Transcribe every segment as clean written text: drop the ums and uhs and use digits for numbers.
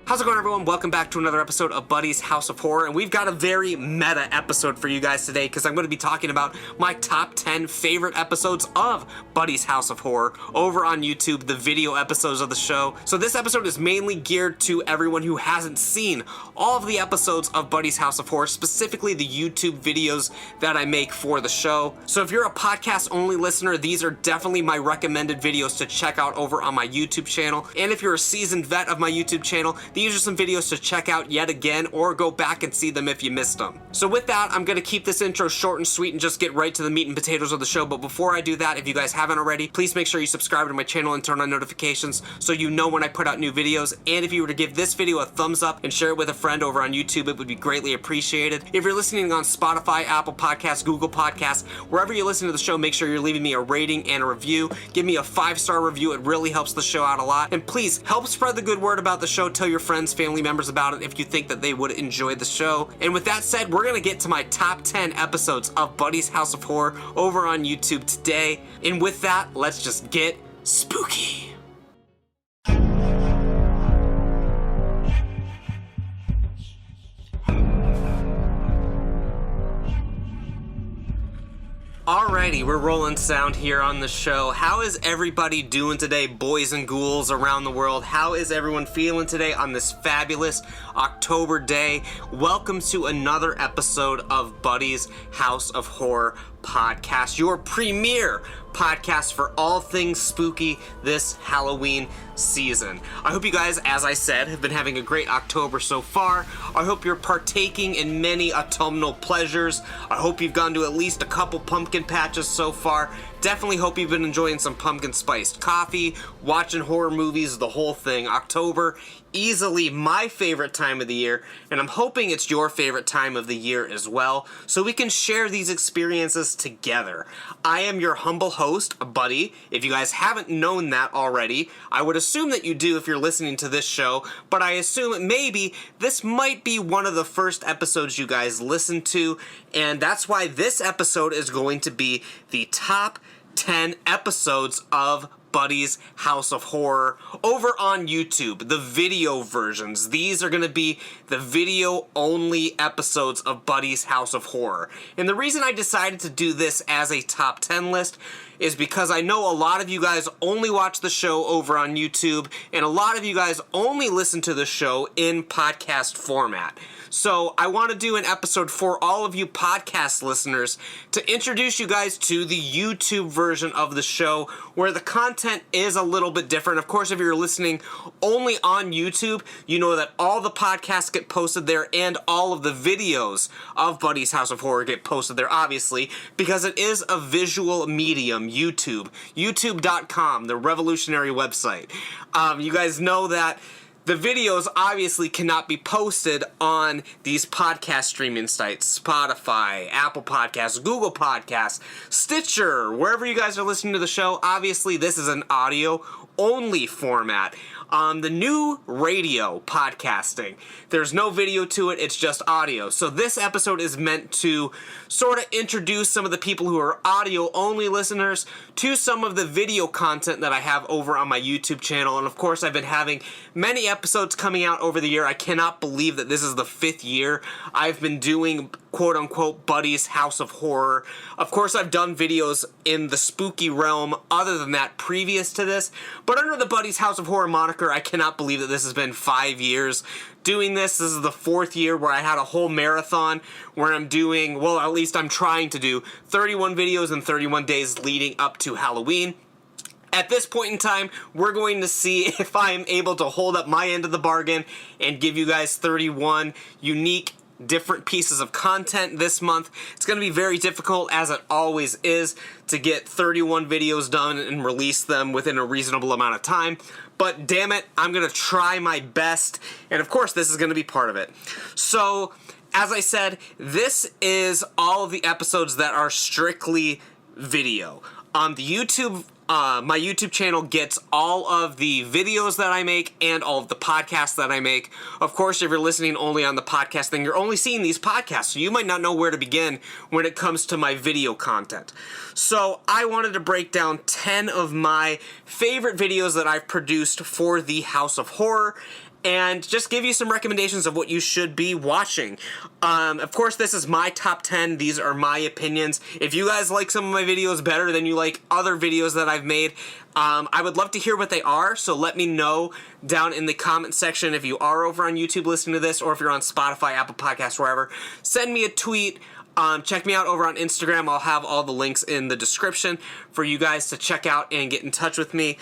How's it going, everyone? Welcome back to another episode of Buddy's House of Horror, and we've got a very meta episode for you guys today because I'm going to be talking about my top 10 favorite episodes of Buddy's House of Horror over on YouTube, the video episodes of the show. So this episode is mainly geared to everyone who hasn't seen all of the episodes of Buddy's House of Horror, specifically the YouTube videos that I make for the show. So if you're a podcast-only listener, these are definitely my recommended videos to check out over on my YouTube channel. And if you're a seasoned vet of my YouTube channel, these are some videos to check out yet again, or go back and see them if you missed them. So with that, I'm going to keep this intro short and sweet and just get right to the meat and potatoes of the show. But before I do that, if you guys haven't already, please make sure you subscribe to my channel and turn on notifications so you know when I put out new videos. And if you were to give this video a thumbs up and share it with a friend over on YouTube, it would be greatly appreciated. If you're listening on Spotify, Apple Podcasts, Google Podcasts, wherever you listen to the show, make sure you're leaving me a rating and a review. Give me a 5-star review. It really helps the show out a lot. And please help spread the good word about the show. Tell your friends, family members about it if you think that they would enjoy the show. And with that said, we're gonna get to my top 10 episodes of Buddy's House of Horror over on YouTube today. And with that, let's just get spooky. Alrighty, we're rolling sound here on the show. How is everybody doing today, boys and ghouls around the world? How is everyone feeling today on this fabulous October day? Welcome to another episode of Buddy's House of Horror podcast, your premier podcast for all things spooky this Halloween season. I hope you guys, as I said, have been having a great October so far. I hope you're partaking in many autumnal pleasures. I hope you've gone to at least a couple pumpkin patches so far. Definitely hope you've been enjoying some pumpkin spiced coffee, watching horror movies, the whole thing. October, easily my favorite time of the year, and I'm hoping it's your favorite time of the year as well, so we can share these experiences together. I am your humble host, Buddy. If you guys haven't known that already, I would assume that you do if you're listening to this show, but I assume maybe this might be one of the first episodes you guys listen to, and that's why this episode is going to be the top 10 episodes of Buddy's House of Horror over on YouTube, the video versions. These are going to be the video-only episodes of Buddy's House of Horror. And the reason I decided to do this as a top 10 list is because I know a lot of you guys only watch the show over on YouTube, and a lot of you guys only listen to the show in podcast format. So I want to do an episode for all of you podcast listeners to introduce you guys to the YouTube version of the show, where the content is a little bit different. Of course, if you're listening only on YouTube, you know that all the podcasts get posted there and all of the videos of Buddy's House of Horror get posted there, obviously, because it is a visual medium, YouTube. YouTube.com, the revolutionary website. You guys know that the videos obviously cannot be posted on these podcast streaming sites, Spotify, Apple Podcasts, Google Podcasts, Stitcher, wherever you guys are listening to the show. Obviously, this is an audio-only format. The new radio podcasting, there's no video to it, it's just audio. So this episode is meant to sort of introduce some of the people who are audio-only listeners to some of the video content that I have over on my YouTube channel. And of course, I've been having many episodes coming out over the year. I cannot believe that this is the 5th year I've been doing quote-unquote Buddy's House of Horror. Of course, I've done videos in the spooky realm other than that previous to this, but under the Buddy's House of Horror moniker, I cannot believe that this has been 5 years doing this. This is the 4th year where I had a whole marathon where I'm doing, well, at least I'm trying to do 31 videos in 31 days leading up to Halloween. At this point in time, we're going to see if I am able to hold up my end of the bargain and give you guys 31 unique different pieces of content this month. It's going to be very difficult, as it always is, to get 31 videos done and release them within a reasonable amount of time. But damn it, I'm going to try my best. And of course, this is going to be part of it. So, as I said, this is all of the episodes that are strictly video. The YouTube my YouTube channel gets all of the videos that I make and all of the podcasts that I make. Of course, if you're listening only on the podcast, then you're only seeing these podcasts, so you might not know where to begin when it comes to my video content. So I wanted to break down 10 of my favorite videos that I've produced for the House of Horror, and just give you some recommendations of what you should be watching. Of course, this is my top 10. These are my opinions. If you guys like some of my videos better than you like other videos that I've made, I would love to hear what they are, so let me know down in the comment section if you are over on YouTube listening to this, or if you're on Spotify, Apple Podcasts, wherever. Send me a tweet. Check me out over on Instagram. I'll have all the links in the description for you guys to check out and get in touch with me.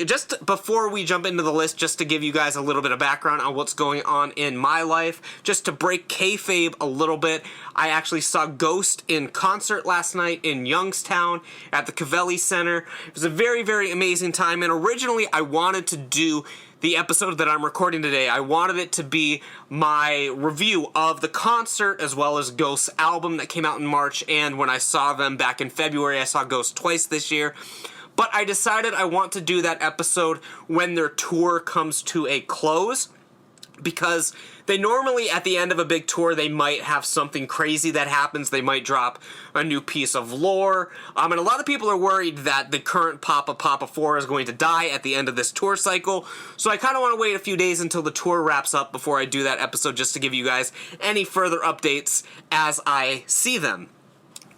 Just before we jump into the list, just to give you guys a little bit of background on what's going on in my life, just to break kayfabe a little bit, I actually saw Ghost in concert last night in Youngstown at the Cavelli Center. It was a very, very amazing time, and originally I wanted to do the episode that I'm recording today. I wanted it to be my review of the concert as well as Ghost's album that came out in March, and when I saw them back in February, I saw Ghost twice this year. But I decided I want to do that episode when their tour comes to a close, because they normally, at the end of a big tour, they might have something crazy that happens. They might drop a new piece of lore. And a lot of people are worried that the current Papa 4 is going to die at the end of this tour cycle. So I kind of want to wait a few days until the tour wraps up before I do that episode, just to give you guys any further updates as I see them,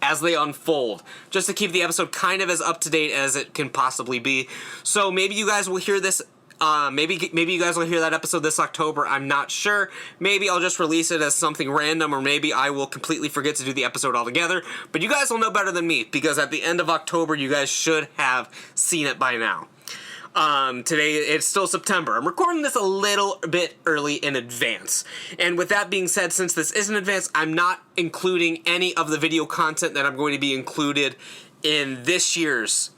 as they unfold, just to keep the episode kind of as up-to-date as it can possibly be. So maybe you guys will hear this. Maybe you guys will hear that episode this October. I'm not sure. Maybe I'll just release it as something random, or maybe I will completely forget to do the episode altogether. But you guys will know better than me, because at the end of October, you guys should have seen it by now. Today, it's still September. I'm recording this a little bit early in advance. And with that being said, since this is in advance, I'm not including any of the video content that I'm going to be included in this year's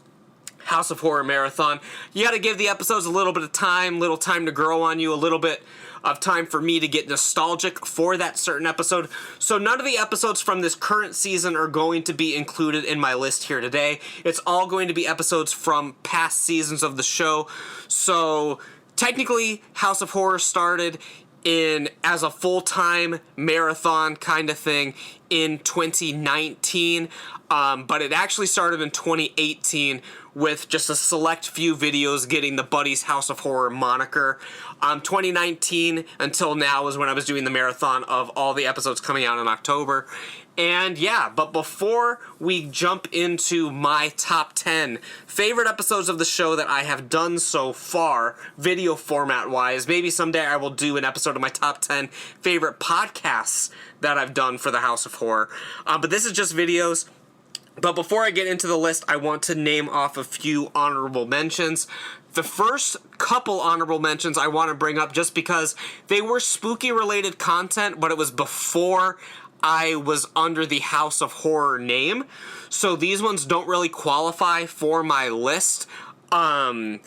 House of Horror Marathon. You gotta give the episodes a little bit of time, little time to grow on you, a little bit of time for me to get nostalgic for that certain episode. So none of the episodes from this current season are going to be included in my list here today. It's all going to be episodes from past seasons of the show. So technically, House of Horror started as a full-time marathon kind of thing in 2019, but it actually started in 2018 with just a select few videos getting the Buddy's House of Horror moniker. 2019 until now is when I was doing the marathon of all the episodes coming out in October. And yeah, but before we jump into my top 10 favorite episodes of the show that I have done so far, video format wise, maybe someday I will do an episode of my top 10 favorite podcasts that I've done for the House of Horror. But this is just videos. But before I get into the list, I want to name off a few honorable mentions. The first couple honorable mentions I want to bring up just because they were spooky related content, but it was before I was under the House of Horror name. So these ones don't really qualify for my list. And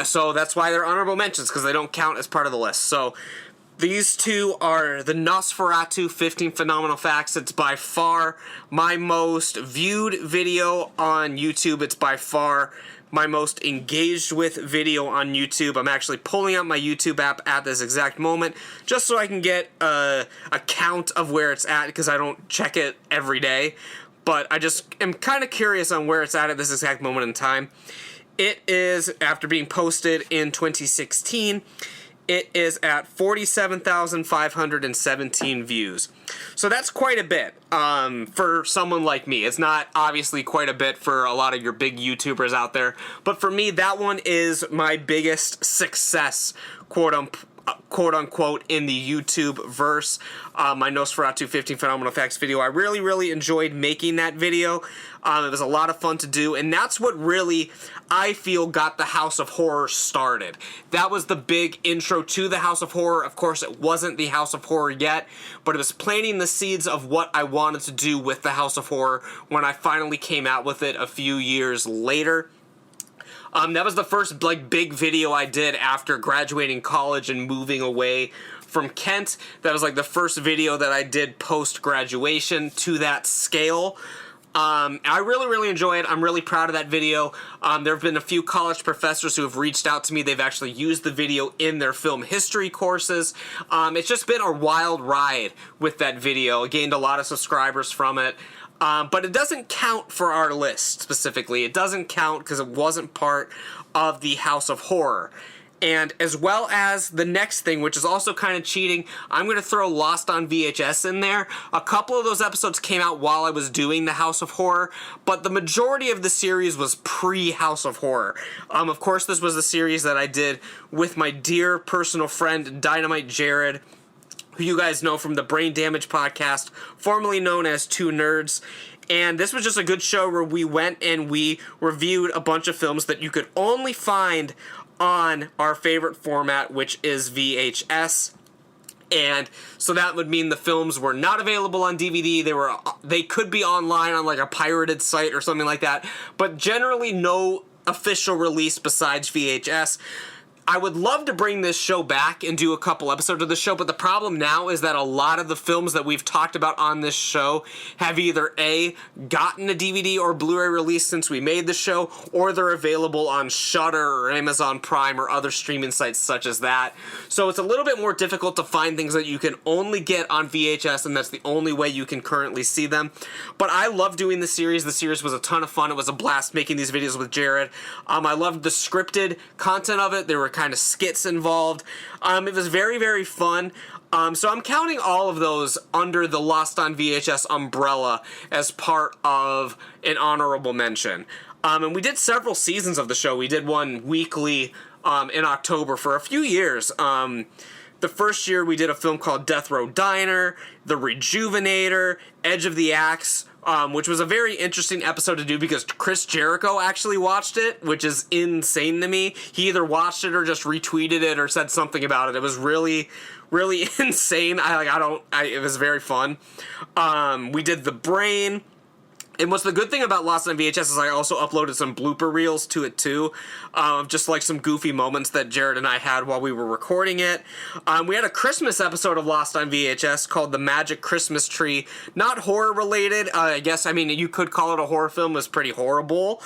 so that's why they're honorable mentions, because they don't count as part of the list. So these two are the Nosferatu 15 Phenomenal Facts. It's by far my most viewed video on YouTube. It's by far my most engaged with video on YouTube. I'm actually pulling out my YouTube app at this exact moment just so I can get a count of where it's at, because I don't check it every day. But I just am kind of curious on where it's at this exact moment in time. It is, after being posted in 2016, it is at 47,517 views. So that's quite a bit for someone like me. It's not obviously quite a bit for a lot of your big YouTubers out there. But for me, that one is my biggest success, quote unquote, in the YouTube verse. My Nosferatu 15 Phenomenal Facts video. I really, really enjoyed making that video. It was a lot of fun to do, and that's what really, I feel, got the House of Horror started. That was the big intro to the House of Horror. Of course, it wasn't the House of Horror yet, but it was planting the seeds of what I wanted to do with the House of Horror when I finally came out with it a few years later. That was the first big video I did after graduating college and moving away from Kent. That was the first video that I did post-graduation to that scale. I really, really enjoy it. I'm really proud of that video. There have been a few college professors who have reached out to me. They've actually used the video in their film history courses. It's just been a wild ride with that video. I gained a lot of subscribers from it. But it doesn't count for our list specifically. It doesn't count because it wasn't part of the House of Horror. And as well as the next thing, which is also kind of cheating, I'm going to throw Lost on VHS in there. A couple of those episodes came out while I was doing the House of Horror, but the majority of the series was pre-House of Horror. Of course, this was the series that I did with my dear personal friend, Dynamite Jared, who you guys know from the Brain Damage podcast, formerly known as Two Nerds. And this was just a good show where we went and we reviewed a bunch of films that you could only find on our favorite format, which is VHS. And so that would mean the films were not available on DVD. They could be online on like a pirated site or something like that, but generally no official release besides VHS. I would love to bring this show back and do a couple episodes of the show, but the problem now is that a lot of the films that we've talked about on this show have either A, gotten a DVD or Blu-ray release since we made the show, or they're available on Shudder or Amazon Prime or other streaming sites such as that. So it's a little bit more difficult to find things that you can only get on VHS, and that's the only way you can currently see them. But I love doing the series. The series was a ton of fun. It was a blast making these videos with Jared. I loved the scripted content of it. There were kind of skits involved. It was very, very fun. So I'm counting all of those under the Lost on VHS umbrella as part of an honorable mention. And we did several seasons of the show. We did one weekly in October for a few years. The first year we did a film called Death Row Diner, The Rejuvenator, Edge of the Axe, which was a very interesting episode to do because Chris Jericho actually watched it, which is insane to me. He either watched it or just retweeted it or said something about it. It was really, really insane. It was very fun. We did The Brain. And what's the good thing about Lost on VHS is I also uploaded some blooper reels to it too, just like some goofy moments that Jared and I had while we were recording it. We had a Christmas episode of Lost on VHS called The Magic Christmas Tree. Not horror related, you could call it a horror film. It was pretty horrible.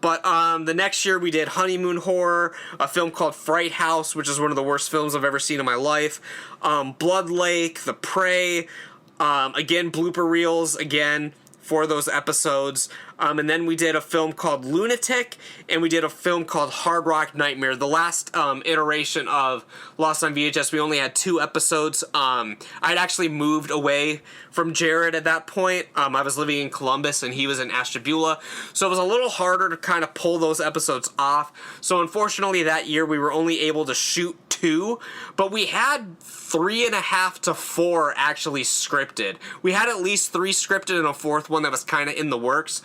But the next year we did Honeymoon Horror, a film called Fright House, which is one of the worst films I've ever seen in my life. Blood Lake, The Prey, again, blooper reels, again, for those episodes. And then we did a film called Lunatic, and we did a film called Hard Rock Nightmare. The last iteration of Lost on VHS, we only had 2 episodes. I'd actually moved away from Jared at that point. I was living in Columbus, and he was in Ashtabula. So it was a little harder to kind of pull those episodes off. So unfortunately that year we were only able to shoot 2, but we had 3.5 to 4 actually scripted. We had at least 3 scripted and a 4th one that was kind of in the works.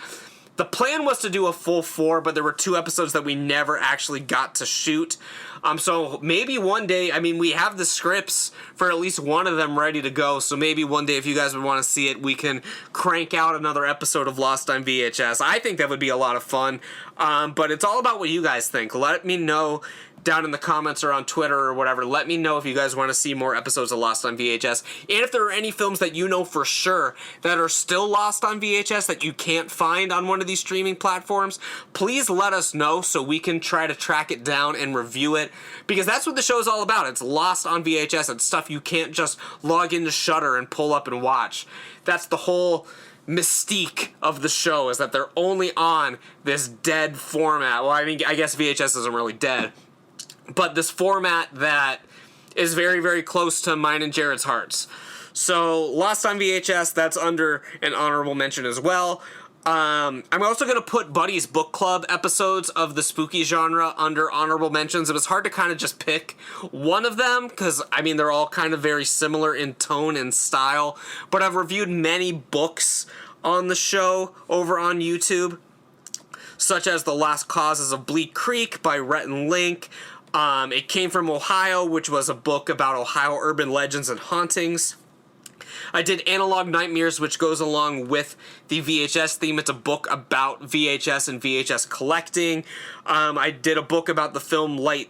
The plan was to do a full 4, but there were 2 episodes that we never actually got to shoot. So maybe one day, we have the scripts for at least one of them ready to go, so maybe one day if you guys would want to see it, we can crank out another episode of Lost on VHS. I think that would be a lot of fun, but it's all about what you guys think. Let me know down in the comments or on Twitter or whatever. Let me know if you guys want to see more episodes of Lost on VHS, and if there are any films that you know for sure that are still lost on VHS that you can't find on one of these streaming platforms. Please let us know so we can try to track it down and review it, because that's what the show is all about. It's lost on VHS. It's stuff you can't just log into Shudder and pull up and watch. That's the whole mystique of the show, is that they're only on this dead format. Well, I guess VHS isn't really dead, but this format that is very, very close to mine and Jared's hearts. So, Lost on VHS, that's under an honorable mention as well. I'm also going to put Buddy's Book Club episodes of the spooky genre under honorable mentions. It was hard to kind of just pick one of them, because, they're all kind of very similar in tone and style. But I've reviewed many books on the show over on YouTube, such as The Lost Causes of Bleak Creek by Rhett and Link. It Came from Ohio, which was a book about Ohio urban legends and hauntings. I did Analog Nightmares, which goes along with the VHS theme. It's a book about VHS and VHS collecting. I did a book about the film White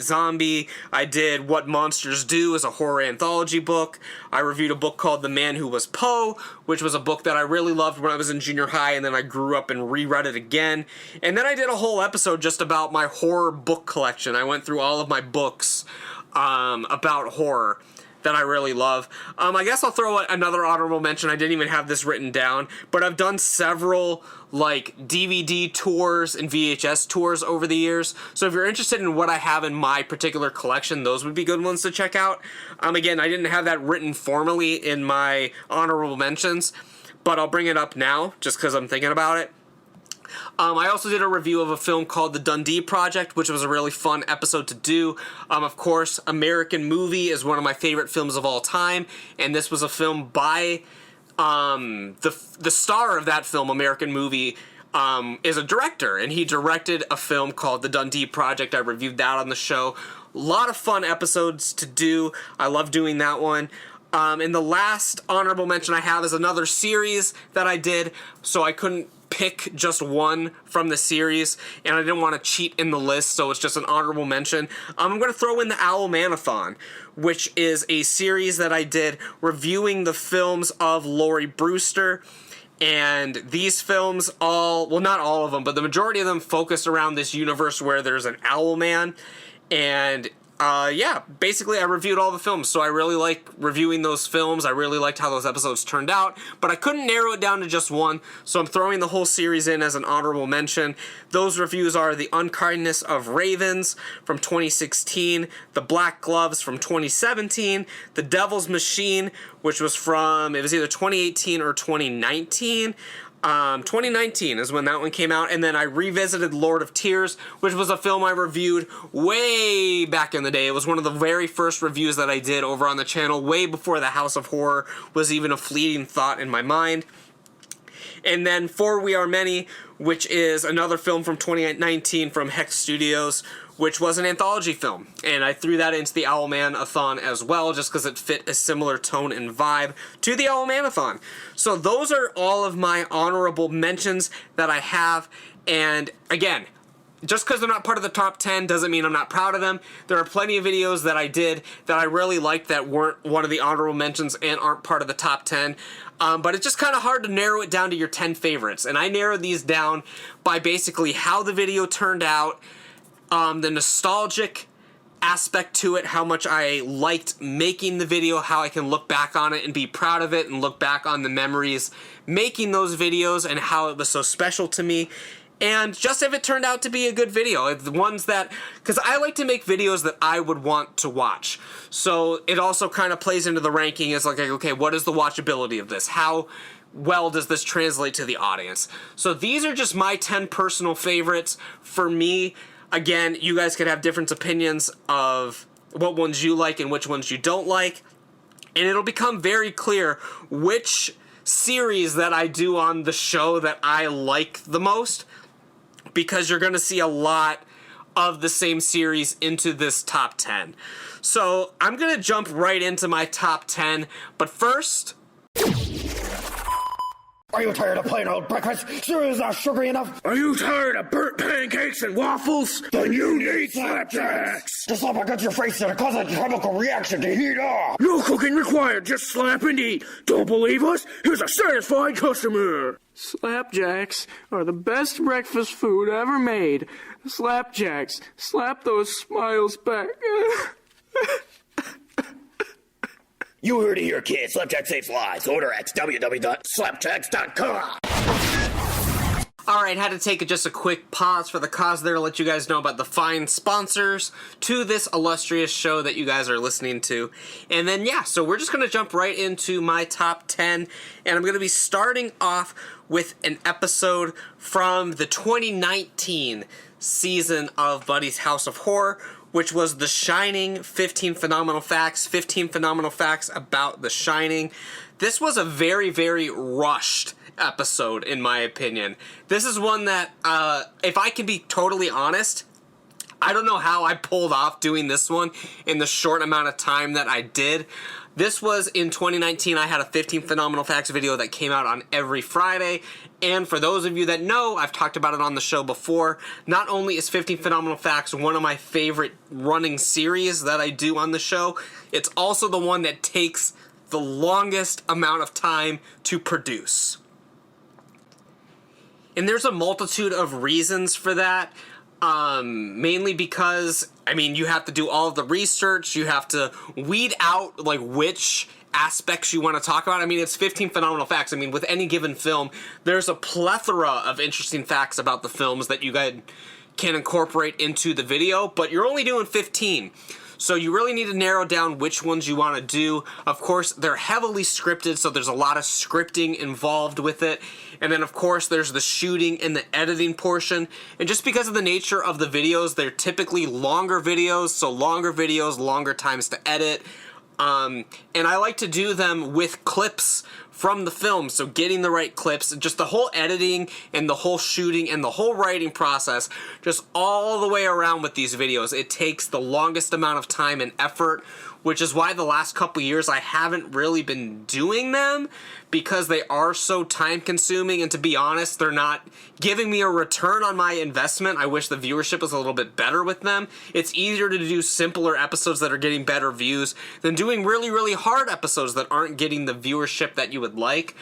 Zombie. I did What Monsters Do as a horror anthology book. I reviewed a book called The Man Who Was Poe, which was a book that I really loved when I was in junior high, and then I grew up and reread it again. And then I did a whole episode just about my horror book collection. I went through all of my books about horror. that I really love. I guess I'll throw another honorable mention. I didn't even have this written down, but I've done several like DVD tours and VHS tours over the years. So if you're interested in what I have in my particular collection, those would be good ones to check out. Again, I didn't have that written formally in my honorable mentions, but I'll bring it up now just because I'm thinking about it. I also did a review of a film called The Dundee Project, which was a really fun episode to do. Of course, American Movie is one of my favorite films of all time, and this was a film by the star of that film, American Movie, is a director, and he directed a film called The Dundee Project. I reviewed that on the show. A lot of fun episodes to do. I love doing that one. And the last honorable mention I have is another series that I did, so I couldn't pick just one from the series, and I didn't want to cheat in the list, so it's just an honorable mention. I'm going to throw in the Owl Manathon, which is a series that I did reviewing the films of Laurie Brewster. And these films well, not all of them, but the majority of them focused around this universe where there's an owl man. And yeah, basically I reviewed all the films, so I really like reviewing those films. I really liked how those episodes turned out, but I couldn't narrow it down to just one, so I'm throwing the whole series in as an honorable mention. Those reviews are The Unkindness of Ravens from 2016, The Black Gloves from 2017, The Devil's Machine, which was it was either 2018 or 2019. 2019 is when that one came out, and then I revisited Lord of Tears, which was a film I reviewed way back in the day. It was one of the very first reviews that I did over on the channel, way before the House of Horror was even a fleeting thought in my mind. And then For We Are Many, which is another film from 2019 from Hex Studios, which was an anthology film. And I threw that into the Owlman-a-thon as well, just because it fit a similar tone and vibe to the Owlman-a-thon. So those are all of my honorable mentions that I have. And again, just because they're not part of the top 10 doesn't mean I'm not proud of them. There are plenty of videos that I did that I really liked that weren't one of the honorable mentions and aren't part of the top 10. But it's just kind of hard to narrow it down to your 10 favorites. And I narrowed these down by basically how the video turned out, the nostalgic aspect to it, how much I liked making the video, how I can look back on it and be proud of it and look back on the memories making those videos and how it was so special to me. And just if it turned out to be a good video, the ones that, because I like to make videos that I would want to watch. So it also kind of plays into the ranking as like, okay, what is the watchability of this? How well does this translate to the audience? So these are just my 10 personal favorites for me. Again, you guys could have different opinions of what ones you like and which ones you don't like. And it'll become very clear which series that I do on the show that I like the most, because you're going to see a lot of the same series into this top 10. So I'm going to jump right into my top 10, but first... Are you tired of plain old breakfast? Sure is not sugary enough. Are you tired of burnt pancakes and waffles? Then you need slapjacks. To slap against your face and cause a chemical reaction to heat up. No cooking required, just slap and eat. Don't believe us? Here's a satisfied customer. Slapjacks are the best breakfast food ever made. Slapjacks, slap those smiles back. You heard it here, kids. Slapjack saves lives. Order at www.slapjacks.com. Alright, had to take just a quick pause for the cause there to let you guys know about the fine sponsors to this illustrious show that you guys are listening to. And then, yeah, so we're just going to jump right into my top 10. And I'm going to be starting off with an episode from the 2019 season of Buddy's House of Horror, which was The Shining, 15 Phenomenal Facts about The Shining. This was a very, very rushed episode, in my opinion. This is one that, if I can be totally honest, I don't know how I pulled off doing this one in the short amount of time that I did. This was in 2019. I had a 15 Phenomenal Facts video that came out on every Friday. And for those of you that know, I've talked about it on the show before. Not only is 15 Phenomenal Facts one of my favorite running series that I do on the show, it's also the one that takes the longest amount of time to produce. And there's a multitude of reasons for that. Mainly because, I mean, you have to do all of the research, you have to weed out, like, which aspects you want to talk about. I mean, it's 15 phenomenal facts. I mean, with any given film, there's a plethora of interesting facts about the films that you guys can incorporate into the video, but you're only doing 15. So you really need to narrow down which ones you want to do. Of course, they're heavily scripted, so there's a lot of scripting involved with it. And then, of course, there's the shooting and the editing portion. And just because of the nature of the videos, they're typically longer videos, so longer videos, longer times to edit. And I like to do them with clips from the film, so getting the right clips, just the whole editing and the whole shooting and the whole writing process, just all the way around with these videos. It takes the longest amount of time and effort, which is why the last couple years I haven't really been doing them, because they are so time consuming, and to be honest, they're not giving me a return on my investment. I wish the viewership was a little bit better with them. It's easier to do simpler episodes that are getting better views than doing really, really hard episodes that aren't getting the viewership that you would like.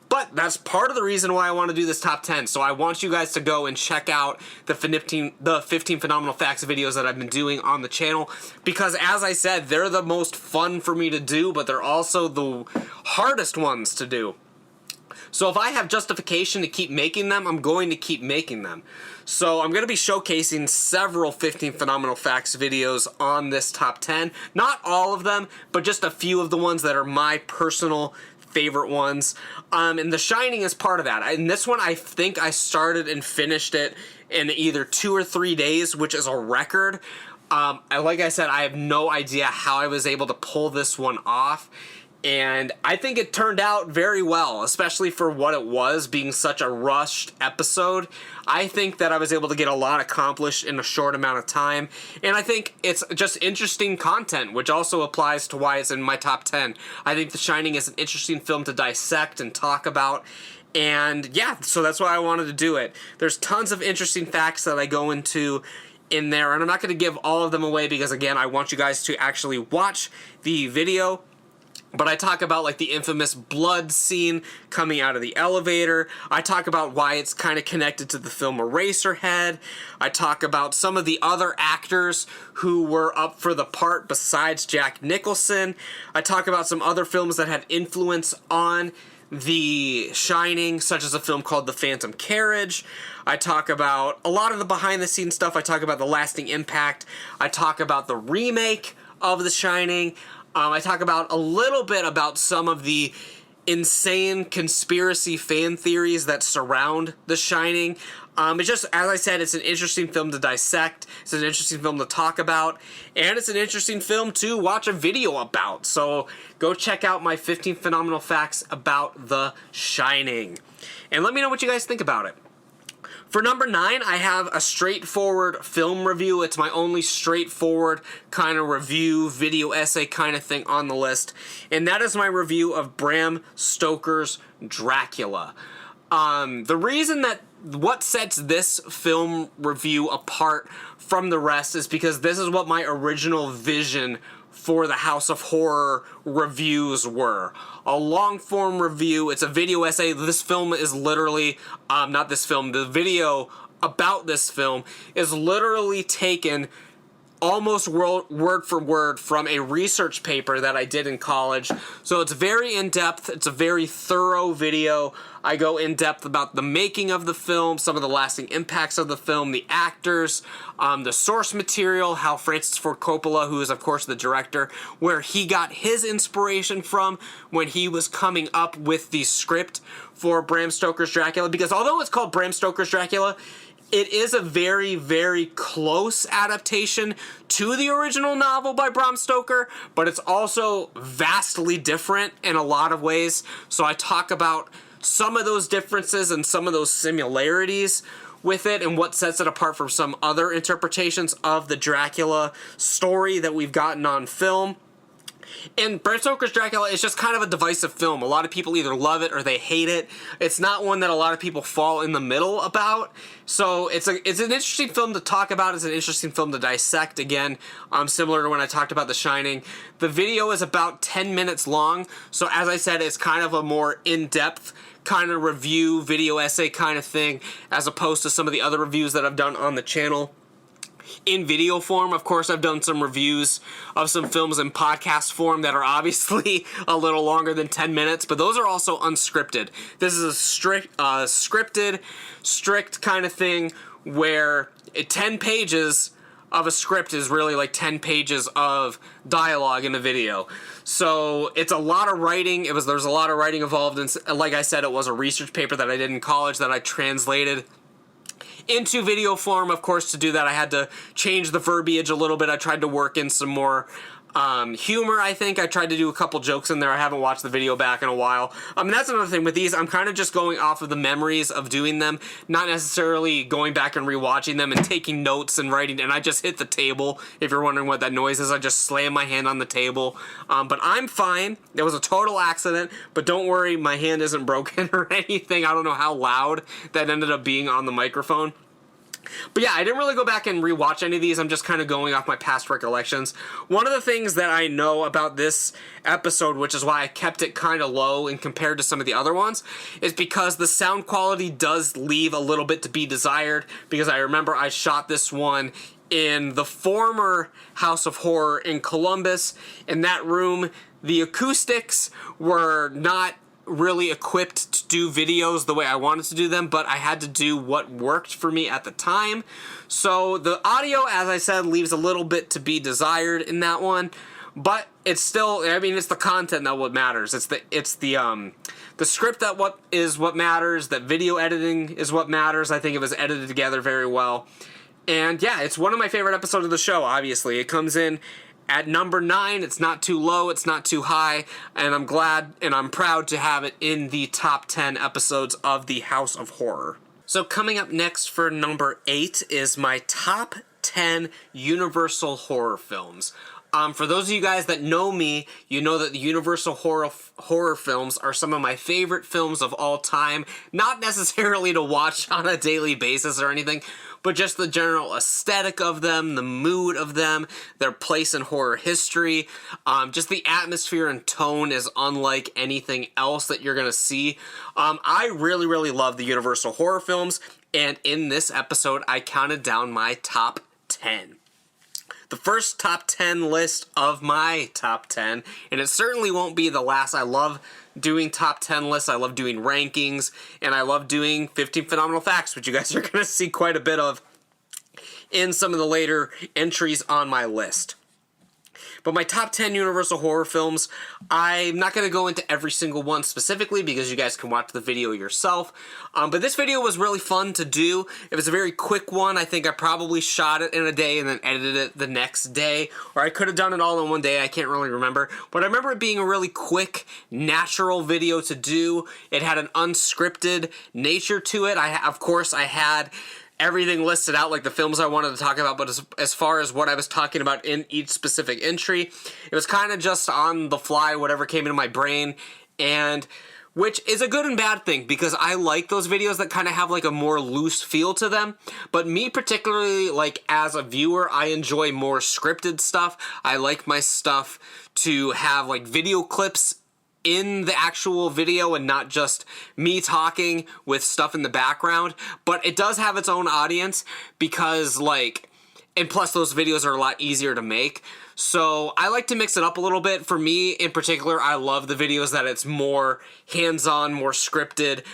But that's part of the reason why I want to do this top 10. So I want you guys to go and check out the 15 Phenomenal Facts videos that I've been doing on the channel. Because as I said, they're the most fun for me to do, but they're also the hardest ones to do. So if I have justification to keep making them, I'm going to keep making them. So I'm going to be showcasing several 15 Phenomenal Facts videos on this top 10. Not all of them, but just a few of the ones that are my personal favorite ones. And The Shining is part of that. And this one, I think I started and finished it in either 2 or 3 days, which is a record. Like I said, I have no idea how I was able to pull this one off. And I think it turned out very well, especially for what it was, being such a rushed episode. I think that I was able to get a lot accomplished in a short amount of time. And I think it's just interesting content, which also applies to why it's in my top 10. I think The Shining is an interesting film to dissect and talk about. And yeah, so that's why I wanted to do it. There's tons of interesting facts that I go into in there. And I'm not going to give all of them away because, again, I want you guys to actually watch the video. But I talk about, like, the infamous blood scene coming out of the elevator. I talk about why it's kind of connected to the film Eraserhead. I talk about some of the other actors who were up for the part besides Jack Nicholson. I talk about some other films that had influence on The Shining, such as a film called The Phantom Carriage. I talk about a lot of the behind-the-scenes stuff. I talk about the lasting impact. I talk about the remake of The Shining. I talk about a little bit about some of the insane conspiracy fan theories that surround The Shining. It's just, as I said, it's an interesting film to dissect. It's an interesting film to talk about. And it's an interesting film to watch a video about. So go check out my 15 Phenomenal Facts about The Shining. And let me know what you guys think about it. For number 9, I have a straightforward film review. It's my only straightforward kind of review, video essay kind of thing on the list. And that is my review of Bram Stoker's Dracula. The reason that what sets this film review apart from the rest is because this is what my original vision for the House of Horror reviews were. A long-form review. It's a video essay. This film is literally, not this film, the video about this film is literally taken almost word for word from a research paper that I did in college. So it's very in-depth. It's a very thorough video. I go in-depth about the making of the film, some of the lasting impacts of the film, the actors, the source material, how Francis Ford Coppola, who is of course the director, where he got his inspiration from when he was coming up with the script for Bram Stoker's Dracula. Because although it's called Bram Stoker's Dracula, it is a very, very close adaptation to the original novel by Bram Stoker, but it's also vastly different in a lot of ways. So I talk about some of those differences and some of those similarities with it and what sets it apart from some other interpretations of the Dracula story that we've gotten on film. And Bram Stoker's Dracula is just kind of a divisive film. A lot of people either love it or they hate it. It's not one that a lot of people fall in the middle about. So it's an interesting film to talk about. It's an interesting film to dissect. Again, similar to when I talked about The Shining. The video is about 10 minutes long. So as I said, it's kind of a more in-depth kind of review, video essay kind of thing, as opposed to some of the other reviews that I've done on the channel. in video form. Of course, I've done some reviews of some films in podcast form that are obviously a little longer than 10 minutes, but those are also unscripted. This is a scripted, strict kind of thing where 10 pages of a script is really like 10 pages of dialogue in a video. So it's a lot of writing. There's a lot of writing involved, and like I said, it was a research paper that I did in college that I translated into video form. Of course, to do that, I had to change the verbiage a little bit. I tried to work in some more humor, I think. I tried to do a couple jokes in there. I haven't watched the video back in a while. That's another thing with these. I'm kind of just going off of the memories of doing them, not necessarily going back and rewatching them and taking notes and writing. And I just hit the table. If you're wondering what that noise is, I just slammed my hand on the table. But I'm fine. It was a total accident. But don't worry, my hand isn't broken or anything. I don't know how loud that ended up being on the microphone. But yeah, I didn't really go back and rewatch any of these. I'm just kind of going off my past recollections. One of the things that I know about this episode, which is why I kept it kind of low and compared to some of the other ones, is because the sound quality does leave a little bit to be desired. Because I remember I shot this one in the former House of Horror in Columbus. In that room, the acoustics were not really equipped to do videos the way I wanted to do them, but I had to do what worked for me at the time. So the audio, as I said, leaves a little bit to be desired in that one, but it's still, I mean, it's the content that what matters. It's the script that what matters. That video editing is what matters. I think it was edited together very well. And yeah, it's one of my favorite episodes of the show, obviously. It comes in at number 9. It's not too low, it's not too high, and I'm glad and I'm proud to have it in the top 10 episodes of the House of Horror. So coming up next for number 8 is my top 10 Universal horror films. For those of you guys that know me, you know that the Universal horror films are some of my favorite films of all time. Not necessarily to watch on a daily basis or anything, but just the general aesthetic of them, the mood of them, their place in horror history. Just the atmosphere and tone is unlike anything else that you're going to see. I really, really love the Universal horror films, and in this episode, I counted down my top 10. The first top 10 list of my top 10, and it certainly won't be the last. I love doing top 10 lists, I love doing rankings, and I love doing 15 phenomenal facts, which you guys are going to see quite a bit of in some of the later entries on my list. But my top 10 Universal horror films, I'm not going to go into every single one specifically because you guys can watch the video yourself. But this video was really fun to do. It was a very quick one. I think I probably shot it in a day and then edited it the next day. Or I could have done it all in one day. I can't really remember. But I remember it being a really quick, natural video to do. It had an unscripted nature to it. Of course, I had everything listed out, like the films I wanted to talk about, but as far as what I was talking about in each specific entry, it was kind of just on the fly, whatever came into my brain, and which is a good and bad thing, because I like those videos that kind of have like a more loose feel to them, but me particularly, like as a viewer, I enjoy more scripted stuff. I like my stuff to have like video clips in the actual video and not just me talking with stuff in the background, but it does have its own audience because and plus those videos are a lot easier to make. So I like to mix it up a little bit. For me in particular, I love the videos that it's more hands-on, more scripted,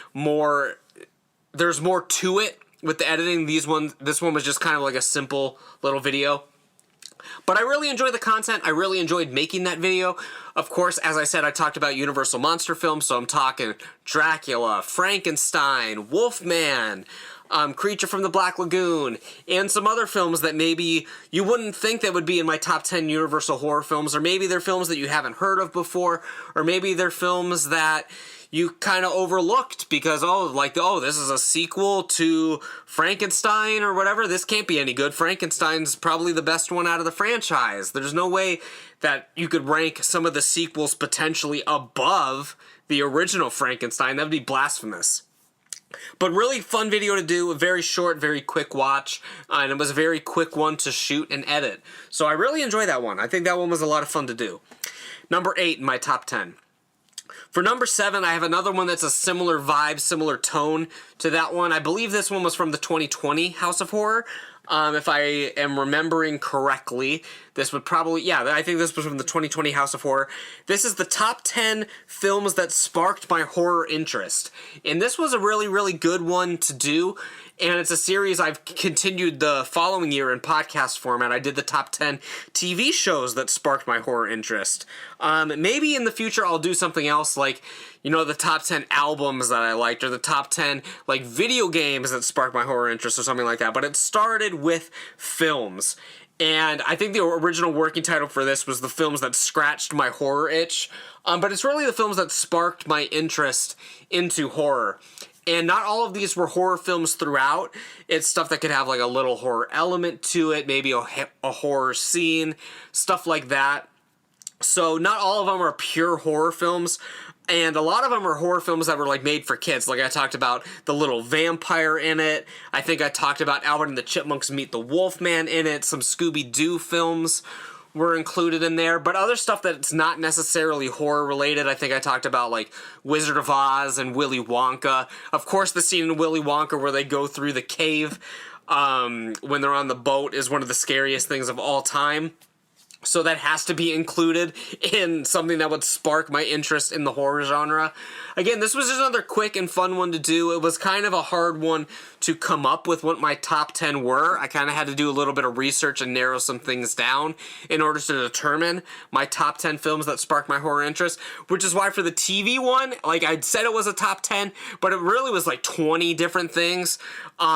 there's more to it with the editing. This one was just kind of like a simple little video. But I really enjoyed the content. I really enjoyed making that video. Of course, as I said, I talked about Universal monster films, so I'm talking Dracula, Frankenstein, Wolfman, Creature from the Black Lagoon, and some other films that maybe you wouldn't think that would be in my top 10 Universal horror films, or maybe they're films that you haven't heard of before, or maybe they're films that you kind of overlooked because, this is a sequel to Frankenstein or whatever. This can't be any good. Frankenstein's probably the best one out of the franchise. There's no way that you could rank some of the sequels potentially above the original Frankenstein. That would be blasphemous. But really fun video to do, a very short, very quick watch, and it was a very quick one to shoot and edit. So I really enjoyed that one. I think that one was a lot of fun to do. Number 8 in my top 10. For number 7, I have another one that's a similar vibe, similar tone to that one. I believe this one was from the 2020 House of Horror. If I am remembering correctly, this would probably, I think this was from the 2020 House of Horror. This is the top 10 films that sparked my horror interest. And this was a really, really good one to do. And it's a series I've continued the following year in podcast format. I did the top 10 TV shows that sparked my horror interest. Maybe in the future I'll do something else like, the top 10 albums that I liked, or the top 10 like video games that sparked my horror interest, or something like that. But it started with films. And I think the original working title for this was the films that scratched my horror itch. But it's really the films that sparked my interest into horror. And not all of these were horror films throughout. It's stuff that could have like a little horror element to it, maybe a horror scene, stuff like that. So not all of them are pure horror films. And a lot of them are horror films that were like made for kids. Like I talked about the little vampire in it. I think I talked about Alvin and the Chipmunks Meet the Wolfman in it. Some Scooby-Doo films were included in there, but other stuff that's not necessarily horror related. I think I talked about like Wizard of Oz and Willy Wonka. Of course, the scene in Willy Wonka where they go through the cave when they're on the boat is one of the scariest things of all time. So that has to be included in something that would spark my interest in the horror genre. Again, this was just another quick and fun one to do. It was kind of a hard one to come up with what my top 10 were. I kind of had to do a little bit of research and narrow some things down in order to determine my top 10 films that sparked my horror interest, which is why for the TV one, like I said it was a top 10, but it really was like 20 different things.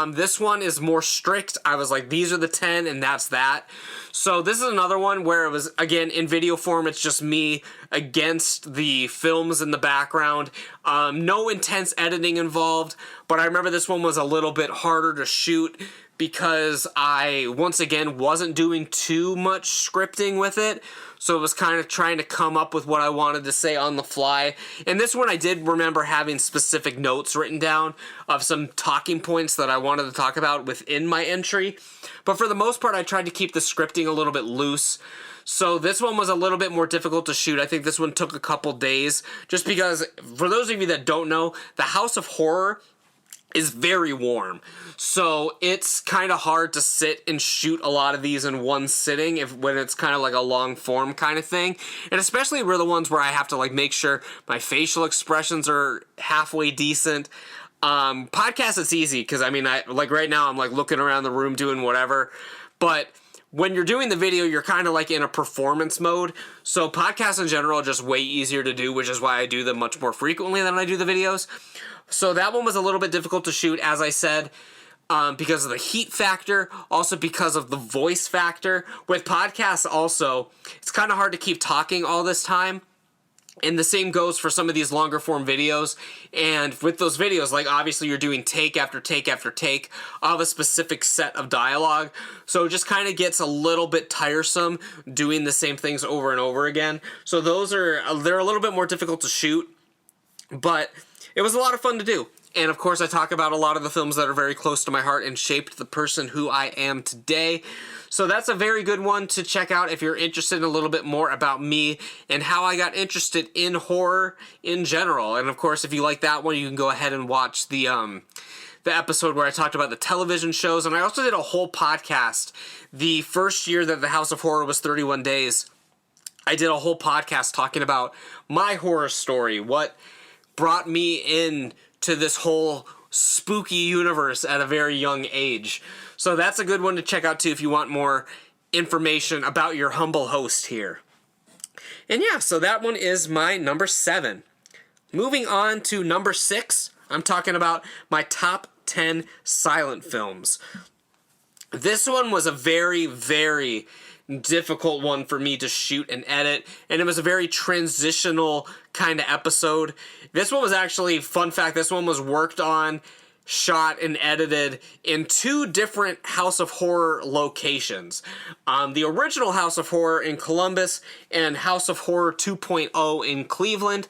This one is more strict. I was like, these are the 10 and that's that. So this is another one where it was, again, in video form, it's just me against the films in the background. No intense editing involved, but I remember this one was a little bit harder to shoot because I, once again, wasn't doing too much scripting with it. So it was kind of trying to come up with what I wanted to say on the fly. And this one I did remember having specific notes written down of some talking points that I wanted to talk about within my entry. But for the most part, I tried to keep the scripting a little bit loose. So this one was a little bit more difficult to shoot. I think this one took a couple days. Just because, for those of you that don't know, the House of Horror is very warm. So it's kind of hard to sit and shoot a lot of these in one sitting when it's kind of like a long form kind of thing. And especially where the ones where I have to like make sure my facial expressions are halfway decent. Podcast, it's easy because I like right now I'm like looking around the room doing whatever. But when you're doing the video, you're kind of like in a performance mode. So podcasts in general are just way easier to do, which is why I do them much more frequently than I do the videos. So that one was a little bit difficult to shoot, as I said, because of the heat factor, also because of the voice factor. With podcasts also, it's kind of hard to keep talking all this time. And the same goes for some of these longer form videos. And with those videos, like obviously you're doing take after take after take of a specific set of dialogue. So it just kind of gets a little bit tiresome doing the same things over and over again. So they're a little bit more difficult to shoot, but it was a lot of fun to do. And of course I talk about a lot of the films that are very close to my heart and shaped the person who I am today. So that's a very good one to check out if you're interested in a little bit more about me and how I got interested in horror in general. And of course, if you like that one, you can go ahead and watch the episode where I talked about the television shows. And I also did a whole podcast the first year that the House of Horror was 31 days. I did a whole podcast talking about my horror story, what brought me in to this whole spooky universe at a very young age. So that's a good one to check out too if you want more information about your humble host here. And yeah, so that one is my number 7. Moving on to number 6, I'm talking about my top 10 silent films. This one was a very, very difficult one for me to shoot and edit, and it was a very transitional kind of episode. This one was actually, fun fact, this one was worked on, shot, and edited in 2 different House of Horror locations. The original House of Horror in Columbus and House of Horror 2.0 in Cleveland.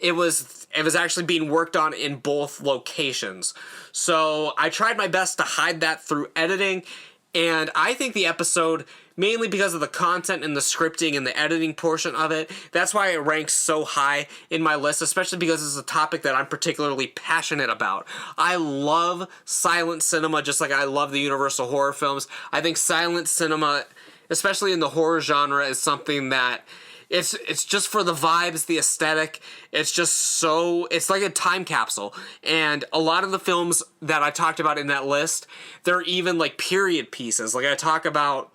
It was actually being worked on in both locations. So I tried my best to hide that through editing, And I think the episode, mainly because of the content and the scripting and the editing portion of it, that's why it ranks so high in my list, especially because it's a topic that I'm particularly passionate about. I love silent cinema just like I love the Universal horror films. I think silent cinema, especially in the horror genre, is something that it's just for the vibes, the aesthetic. It's just so, it's like a time capsule. And a lot of the films that I talked about in that list, they're even like period pieces. Like I talk about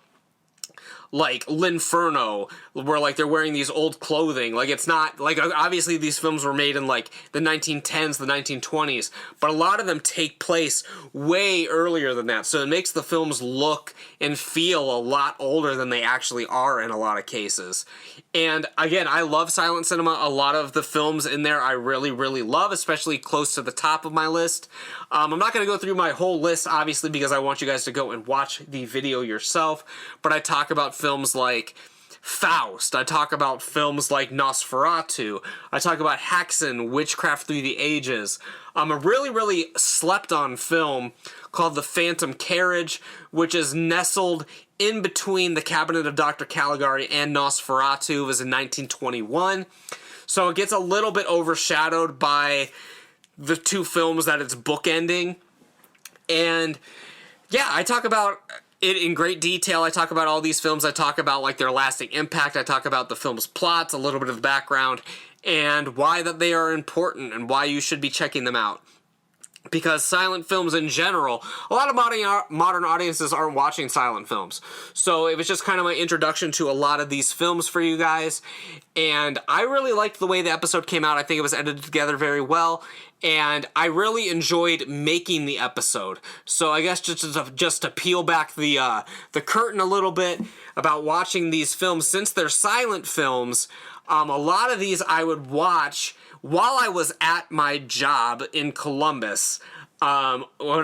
like L'Inferno, where like they're wearing these old clothing. Like it's not, like obviously these films were made in like the 1910s, the 1920s, but a lot of them take place way earlier than that. So it makes the films look and feel a lot older than they actually are in a lot of cases. And again, I love silent cinema. A lot of the films in there I really, really love, especially close to the top of my list. I'm not going to go through my whole list, obviously, because I want you guys to go and watch the video yourself, but I talk about films like Faust. I talk about films like Nosferatu. I talk about Haxan, Witchcraft Through the Ages. A really, really slept-on film called The Phantom Carriage, which is nestled in between The Cabinet of Dr. Caligari and Nosferatu. It was in 1921. So it gets a little bit overshadowed by the two films that it's bookending. And yeah, I talk about it in great detail. I talk about all these films. I talk about like their lasting impact. I talk about the film's plots, a little bit of the background, and why that they are important and why you should be checking them out. Because silent films in general, a lot of modern audiences aren't watching silent films. So it was just kind of my introduction to a lot of these films for you guys. And I really liked the way the episode came out. I think it was edited together very well. And I really enjoyed making the episode. So I guess just to peel back the curtain a little bit about watching these films, since they're silent films, a lot of these I would watch while I was at my job in Columbus. When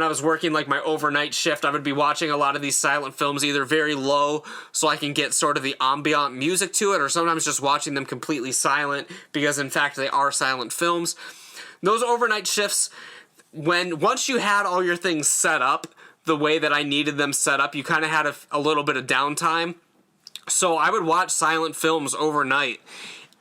I was working like my overnight shift, I would be watching a lot of these silent films either very low so I can get sort of the ambient music to it, or sometimes just watching them completely silent because in fact they are silent films. Those overnight shifts, once you had all your things set up the way that I needed them set up, you kind of had a little bit of downtime. So I would watch silent films overnight,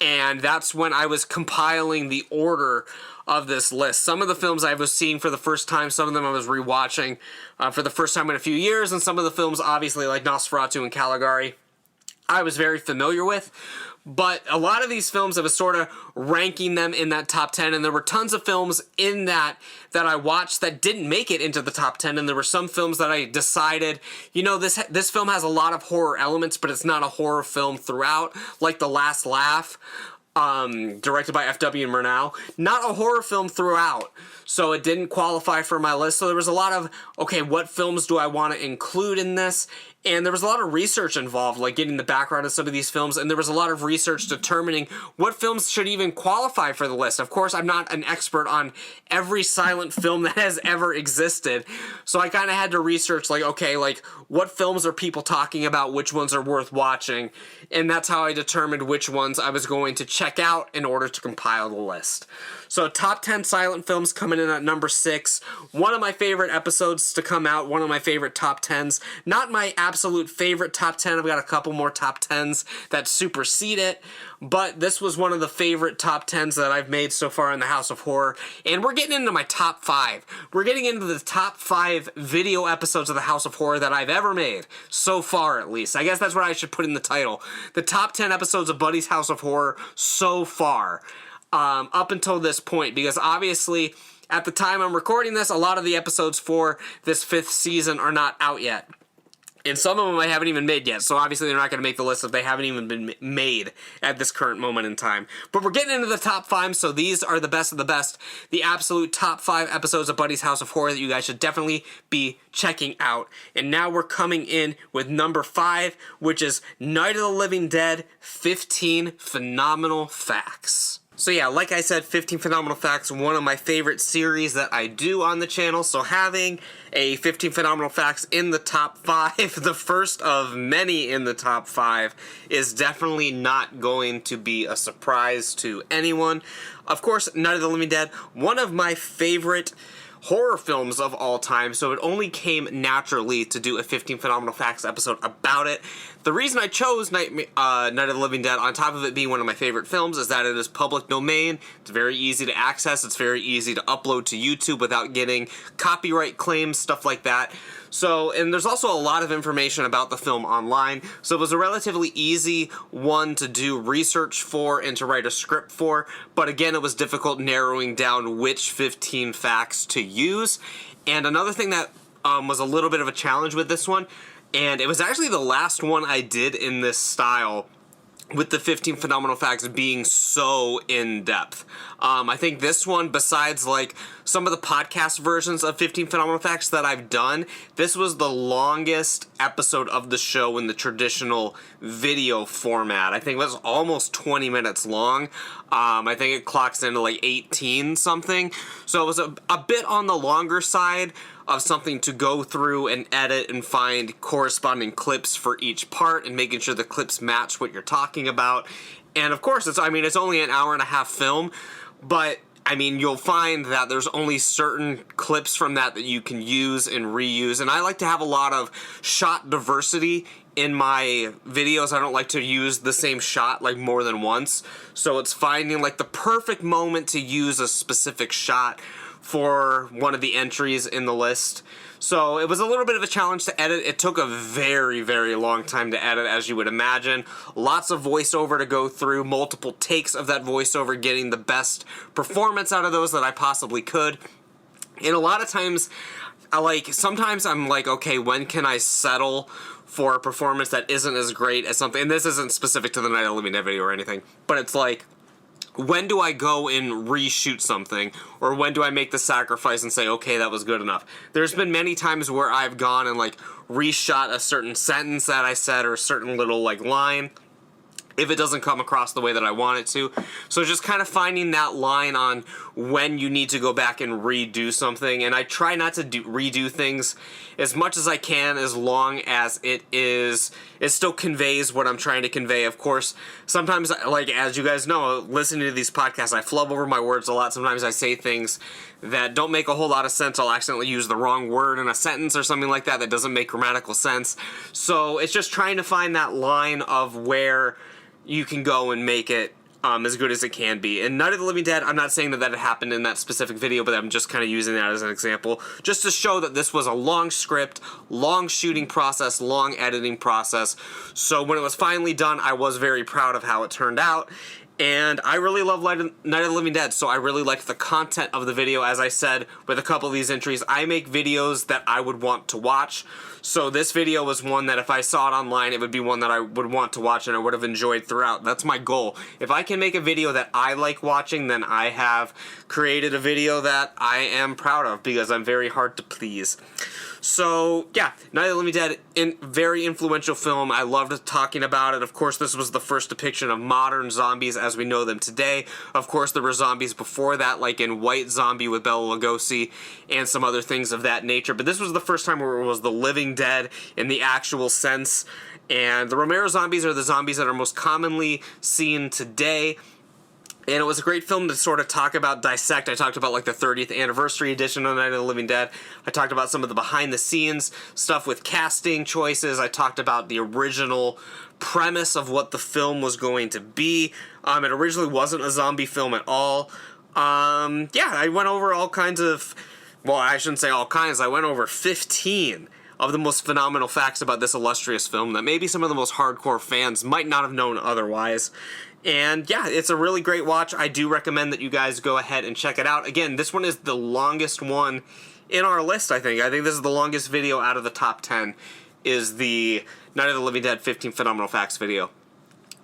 and that's when I was compiling the order of this list. Some of the films I was seeing for the first time, some of them I was rewatching for the first time in a few years, and some of the films, obviously, like Nosferatu and Caligari, I was very familiar with. But a lot of these films, I was sort of ranking them in that top 10, and there were tons of films in that I watched that didn't make it into the top 10, and there were some films that I decided, you know, this film has a lot of horror elements, but it's not a horror film throughout, like The Last Laugh, directed by F.W. Murnau. Not a horror film throughout, so it didn't qualify for my list. So there was a lot of, okay, what films do I want to include in this? And there was a lot of research involved, like getting the background of some of these films, and there was a lot of research determining what films should even qualify for the list. Of course, I'm not an expert on every silent film that has ever existed, so I kind of had to research, like, okay, like, what films are people talking about, which ones are worth watching, and that's how I determined which ones I was going to check out in order to compile the list. So top 10 silent films coming in at number 6. One of my favorite episodes to come out, one of my favorite top 10s. Not my absolute favorite top 10. I've got a couple more top 10s that supersede it. But this was one of the favorite top 10s that I've made so far in the House of Horror. And we're getting into my top 5. We're getting into the top 5 video episodes of the House of Horror that I've ever made. So far, at least. I guess that's what I should put in the title. The top 10 episodes of Buddy's House of Horror so far. Up until this point, because obviously at the time I'm recording this, a lot of the episodes for this 5th season are not out yet. And some of them I haven't even made yet, so obviously they're not going to make the list if they haven't even been made at this current moment in time. But we're getting into the top 5, so these are the best of the best. The absolute top 5 episodes of Buddy's House of Horror that you guys should definitely be checking out. And now we're coming in with number 5, which is Night of the Living Dead, 15 Phenomenal Facts. So yeah, like I said, 15 Phenomenal Facts, one of my favorite series that I do on the channel, so having a 15 Phenomenal Facts in the top 5, the first of many in the top 5, is definitely not going to be a surprise to anyone. Of course, Night of the Living Dead, one of my favorite horror films of all time, so it only came naturally to do a 15 Phenomenal Facts episode about it. The reason I chose Night of the Living Dead, on top of it being one of my favorite films, is that it is public domain. It's very easy to access. It's very easy to upload to YouTube without getting copyright claims, stuff like that. So, and there's also a lot of information about the film online, so it was a relatively easy one to do research for and to write a script for, but again, it was difficult narrowing down which 15 facts to use. And another thing that was a little bit of a challenge with this one, and it was actually the last one I did in this style, with the 15 Phenomenal Facts being so in-depth. I think this one, besides like some of the podcast versions of 15 Phenomenal Facts that I've done, this was the longest episode of the show in the traditional video format. I think it was almost 20 minutes long. I think it clocks into like 18 something. So it was a bit on the longer side of something to go through and edit and find corresponding clips for each part and making sure the clips match what you're talking about. And of course, it's only an hour and a half film, but I mean, you'll find that there's only certain clips from that you can use and reuse. And I like to have a lot of shot diversity in my videos. I don't like to use the same shot like more than once. So it's finding like the perfect moment to use a specific shot for one of the entries in the list. So it was a little bit of a challenge to edit. It took a very, very long time to edit, as you would imagine. Lots of voiceover to go through, multiple takes of that voiceover, getting the best performance out of those that I possibly could. And a lot of times, sometimes I'm like, okay, when can I settle for a performance that isn't as great as something? And this isn't specific to the Night of the Living Dead video or anything, but it's like, when do I go and reshoot something? Or when do I make the sacrifice and say, okay, that was good enough? There's been many times where I've gone and like reshot a certain sentence that I said or a certain little like line if it doesn't come across the way that I want it to. So just kind of finding that line on when you need to go back and redo something. And I try not to redo things as much as I can, as long as it still conveys what I'm trying to convey. Of course, sometimes, like, as you guys know, listening to these podcasts, I flub over my words a lot. Sometimes I say things that don't make a whole lot of sense. I'll accidentally use the wrong word in a sentence or something like that doesn't make grammatical sense. So it's just trying to find that line of where you can go and make it as good as it can be. And Night of the Living Dead, I'm not saying that it happened in that specific video, but I'm just kind of using that as an example, just to show that this was a long script, long shooting process, long editing process. So when it was finally done, I was very proud of how it turned out. And I really love Night of the Living Dead, so I really liked the content of the video. As I said, with a couple of these entries, I make videos that I would want to watch. So this video was one that if I saw it online, it would be one that I would want to watch and I would have enjoyed throughout. That's my goal. If I can make a video that I like watching, then I have created a video that I am proud of, because I'm very hard to please. So, yeah, Night of the Living Dead, very influential film. I loved talking about it. Of course, this was the first depiction of modern zombies as we know them today. Of course, there were zombies before that, like in White Zombie with Bela Lugosi and some other things of that nature. But this was the first time where it was the living dead in the actual sense. And the Romero zombies are the zombies that are most commonly seen today. And it was a great film to sort of talk about, dissect. I talked about like the 30th anniversary edition of Night of the Living Dead. I talked about some of the behind the scenes stuff with casting choices. I talked about the original premise of what the film was going to be. It originally wasn't a zombie film at all. I went over all kinds of, well, I shouldn't say all kinds. I went over 15 of the most phenomenal facts about this illustrious film that maybe some of the most hardcore fans might not have known otherwise. And yeah, it's a really great watch. I do recommend that you guys go ahead and check it out. Again, this one is the longest one in our list, I think. I think this is the longest video out of the top 10, is the Night of the Living Dead 15 Phenomenal Facts video.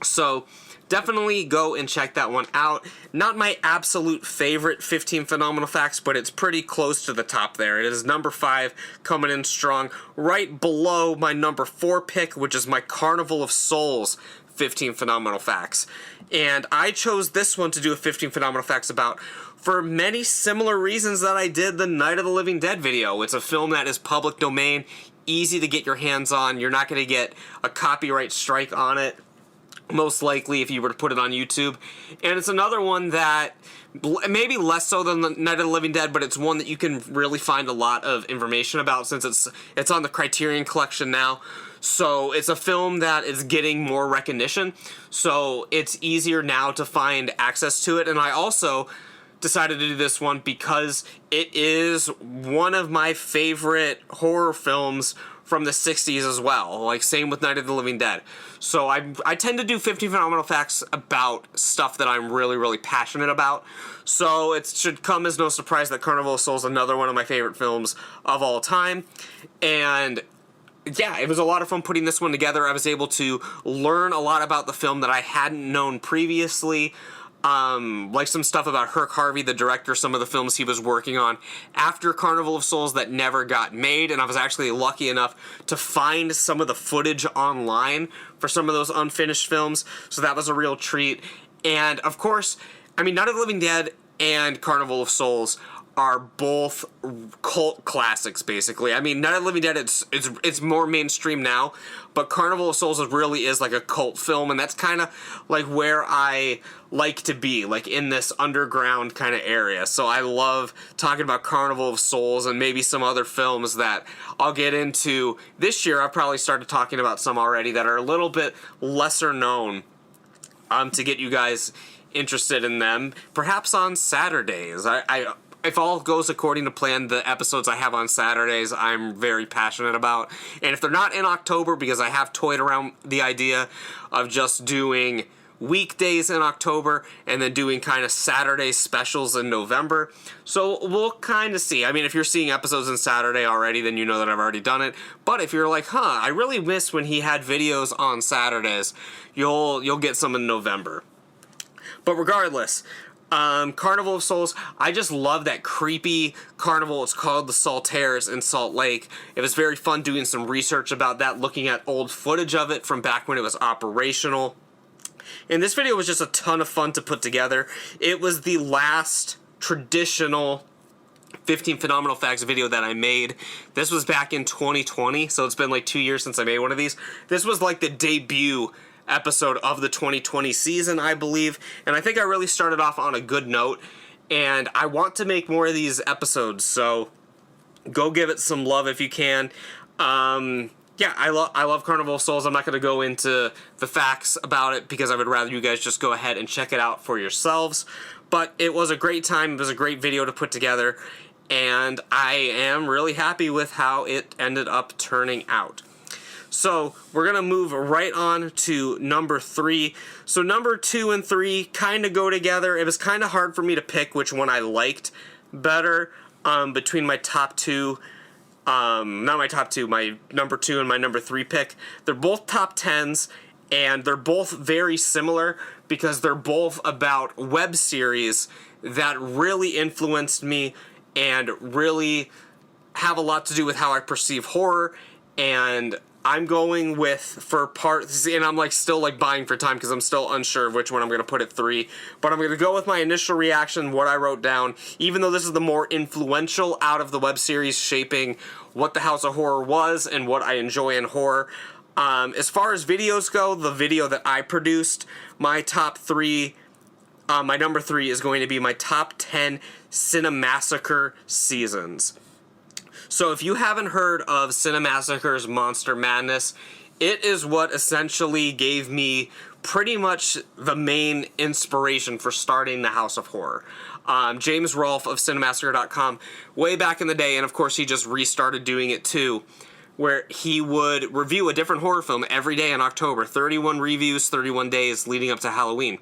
So definitely go and check that one out. Not my absolute favorite 15 Phenomenal Facts, but it's pretty close to the top there. It is number 5, coming in strong, right below my number 4 pick, which is my Carnival of Souls 15 Phenomenal Facts. And I chose this one to do a 15 Phenomenal Facts about for many similar reasons that I did the Night of the Living Dead video. It's a film that is public domain, easy to get your hands on. You're not going to get a copyright strike on it. most likely, if you were to put it on YouTube. And it's another one that maybe less so than the Night of the Living Dead, but it's one that you can really find a lot of information about since it's on the Criterion Collection now. So it's a film that is getting more recognition, so it's easier now to find access to it. And I also decided to do this one because it is one of my favorite horror films from the 60s as well, like same with Night of the Living Dead. So I tend to do 15 phenomenal facts about stuff that I'm really, really passionate about. So it should come as no surprise that Carnival of Souls is another one of my favorite films of all time. And yeah, it was a lot of fun putting this one together. I was able to learn a lot about the film that I hadn't known previously. Like some stuff about Herc Harvey, the director, some of the films he was working on after Carnival of Souls that never got made, and I was actually lucky enough to find some of the footage online for some of those unfinished films, so that was a real treat. And of course, I mean, Night of the Living Dead and Carnival of Souls are both cult classics, basically. I mean, Night of the Living Dead, it's more mainstream now, but Carnival of Souls really is like a cult film, and that's kind of like where I like to be, like in this underground kind of area. So I love talking about Carnival of Souls and maybe some other films that I'll get into this year. I've probably started talking about some already that are a little bit lesser known, to get you guys interested in them, perhaps on Saturdays. If all goes according to plan, the episodes I have on Saturdays I'm very passionate about. And if they're not in October, because I have toyed around the idea of just doing weekdays in October and then doing kind of Saturday specials in November. So we'll kind of see. I mean, if you're seeing episodes on Saturday already, then you know that I've already done it. But if you're like, I really miss when he had videos on Saturdays, you'll get some in November. But regardless, Carnival of Souls, I just love that creepy carnival. It's called the Saltaires in Salt Lake. It was very fun doing some research about that, looking at old footage of it from back when it was operational. And this video was just a ton of fun to put together. It was the last traditional 15 Phenomenal Facts video that I made. This was back in 2020, so it's been like 2 years since I made one of these. This was like the debut episode of the 2020 season, I believe, and I think I really started off on a good note, and I want to make more of these episodes, so go give it some love if you can. Yeah, I love Carnival of Souls. I'm not going to go into the facts about it because I would rather you guys just go ahead and check it out for yourselves, but it was a great time. It was a great video to put together, and I am really happy with how it ended up turning out. So we're going to move right on to number 3. So number 2 and 3 kind of go together. It was kind of hard for me to pick which one I liked better between my top 2. Not my top 2, my number 2 and my number 3 pick. They're both top 10s, and they're both very similar because they're both about web series that really influenced me and really have a lot to do with how I perceive horror. And I'm going with, for part, and I'm like still like buying for time because I'm still unsure of which one I'm going to put at 3, but I'm going to go with my initial reaction, what I wrote down, even though this is the more influential out of the web series shaping what the House of Horror was and what I enjoy in horror. As far as videos go, the video that I produced, my top 3, my number 3 is going to be my top 10 Cinemassacre seasons. So if you haven't heard of Cinemassacre's Monster Madness, it is what essentially gave me pretty much the main inspiration for starting the House of Horror. James Rolfe of Cinemassacre.com, way back in the day, and of course he just restarted doing it too, where he would review a different horror film every day in October, 31 reviews, 31 days leading up to Halloween.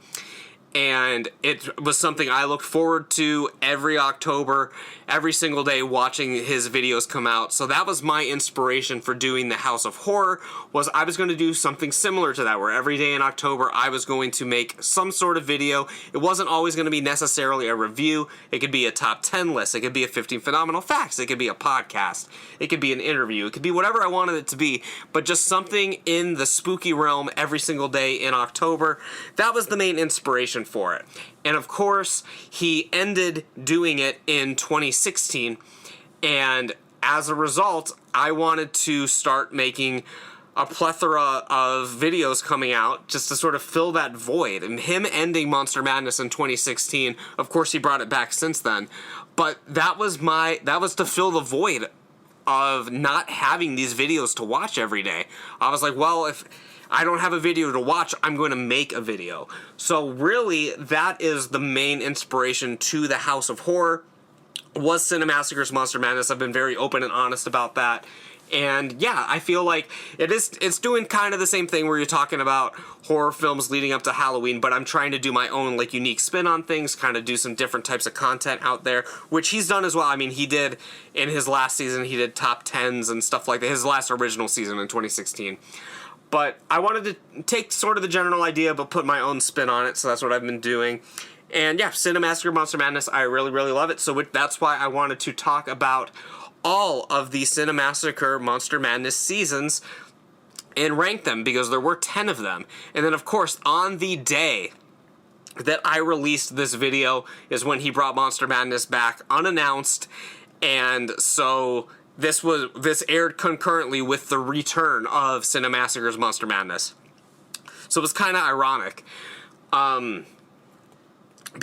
And it was something I looked forward to every October, every single day watching his videos come out. So that was my inspiration for doing the House of Horror, was I was going to do something similar to that, where every day in October I was going to make some sort of video. It wasn't always going to be necessarily a review. It could be a top 10 list. It could be a 15 Phenomenal Facts. It could be a podcast. It could be an interview. It could be whatever I wanted it to be, but just something in the spooky realm every single day in October. That was the main inspiration for it. And of course, he ended doing it in 2016, and as a result, I wanted to start making a plethora of videos coming out just to sort of fill that void. And him ending Monster Madness in 2016, of course he brought it back since then, but that was to fill the void of not having these videos to watch every day. I was like, well, if I don't have a video to watch, I'm going to make a video. So really, that is the main inspiration to the House of Horror, was Cinemassacre's Monster Madness. I've been very open and honest about that. And yeah, I feel like it's doing kind of the same thing where you're talking about horror films leading up to Halloween, but I'm trying to do my own like unique spin on things, kind of do some different types of content out there, which he's done as well. I mean, he did in his last season, he did top 10s and stuff like that, his last original season in 2016. But I wanted to take sort of the general idea, but put my own spin on it, so that's what I've been doing. And yeah, Cinemassacre Monster Madness, I really, really love it, so that's why I wanted to talk about all of the Cinemassacre Monster Madness seasons and rank them, because there were 10 of them. And then, of course, on the day that I released this video is when he brought Monster Madness back unannounced, and so this aired concurrently with the return of Cinemassacre's Monster Madness. So it was kind of ironic. But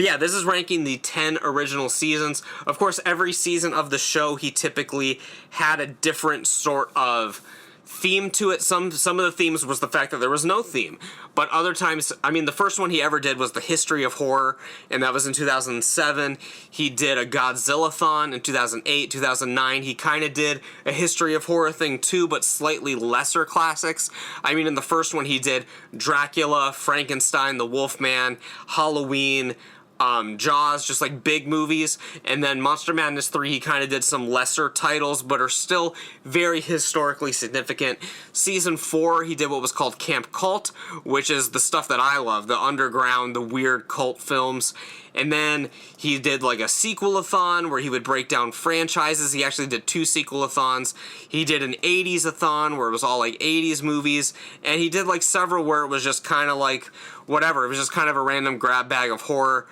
yeah, this is ranking the 10 original seasons. Of course, every season of the show, he typically had a different sort of theme to it. Some of the themes was the fact that there was no theme. But other times, I mean, the first one he ever did was the History of Horror, and that was in 2007. He did a Godzilla-thon in 2008, 2009. He kind of did a History of Horror thing too, but slightly lesser classics. I mean, in the first one he did Dracula, Frankenstein, the Wolfman, Halloween, Jaws, just like big movies. And then Monster Madness 3, he kind of did some lesser titles, but are still very historically significant. Season 4, he did what was called Camp Cult, which is the stuff that I love, the underground, the weird cult films. And then he did like a sequel-a-thon where he would break down franchises. He actually did 2 sequel-a-thons. He did an 80s-a-thon where it was all like 80s movies. And he did like several where it was just kind of like whatever. It was just kind of a random grab bag of horror.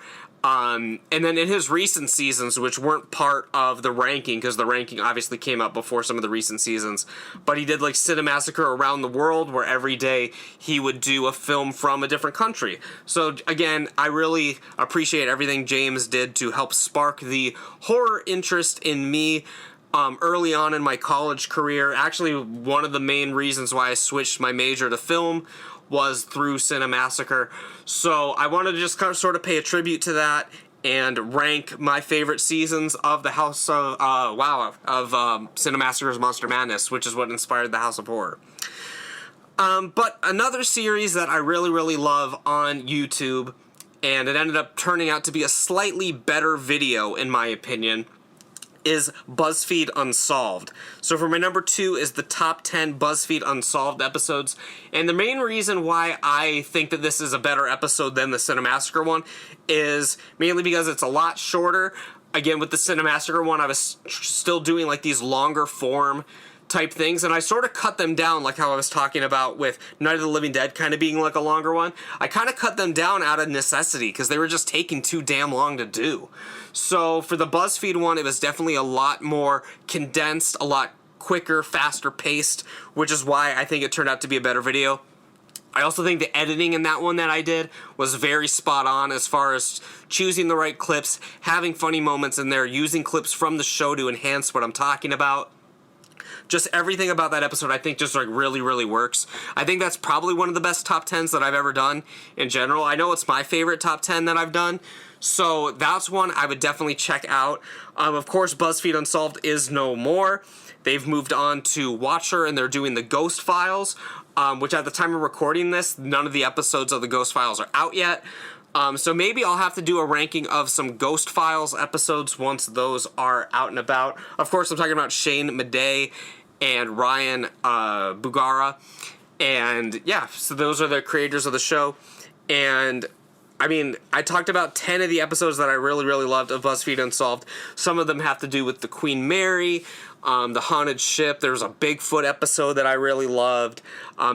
And then in his recent seasons, which weren't part of the ranking, because the ranking obviously came out before some of the recent seasons, but he did like Cinemassacre Around the World, where every day he would do a film from a different country. So again, I really appreciate everything James did to help spark the horror interest in me early on in my college career. Actually, one of the main reasons why I switched my major to film was through Cinemassacre. So I wanted to just kind of sort of pay a tribute to that and rank my favorite seasons of the House of Cinemassacre's Monster Madness, which is what inspired the House of Horror. But another series that I really, really love on YouTube, and it ended up turning out to be a slightly better video in my opinion, is BuzzFeed Unsolved. So for my number 2 is the top 10 BuzzFeed Unsolved episodes. And the main reason why I think that this is a better episode than the Cinemassacre one is mainly because it's a lot shorter. Again, with the Cinemassacre one, I was still doing like these longer form type things, and I sort of cut them down, like how I was talking about with Night of the Living Dead kind of being like a longer one. I kind of cut them down out of necessity because they were just taking too damn long to do. So for the BuzzFeed one, it was definitely a lot more condensed, a lot quicker, faster paced, which is why I think it turned out to be a better video. I also think the editing in that one that I did was very spot on as far as choosing the right clips, having funny moments in there, using clips from the show to enhance what I'm talking about. Just everything about that episode, I think, just like really, really works. I think that's probably one of the best top 10s that I've ever done in general. I know it's my favorite top 10 that I've done, so that's one I would definitely check out. Of course, BuzzFeed Unsolved is no more. They've moved on to Watcher, and they're doing the Ghost Files, which at the time of recording this, none of the episodes of the Ghost Files are out yet. So maybe I'll have to do a ranking of some Ghost Files episodes once those are out and about. Of course, I'm talking about Shane Madej and Ryan Bugara. And yeah, so those are the creators of the show. And I mean, I talked about 10 of the episodes that I really, really loved of BuzzFeed Unsolved. Some of them have to do with the Queen Mary, the haunted ship. There's a Bigfoot episode that I really loved.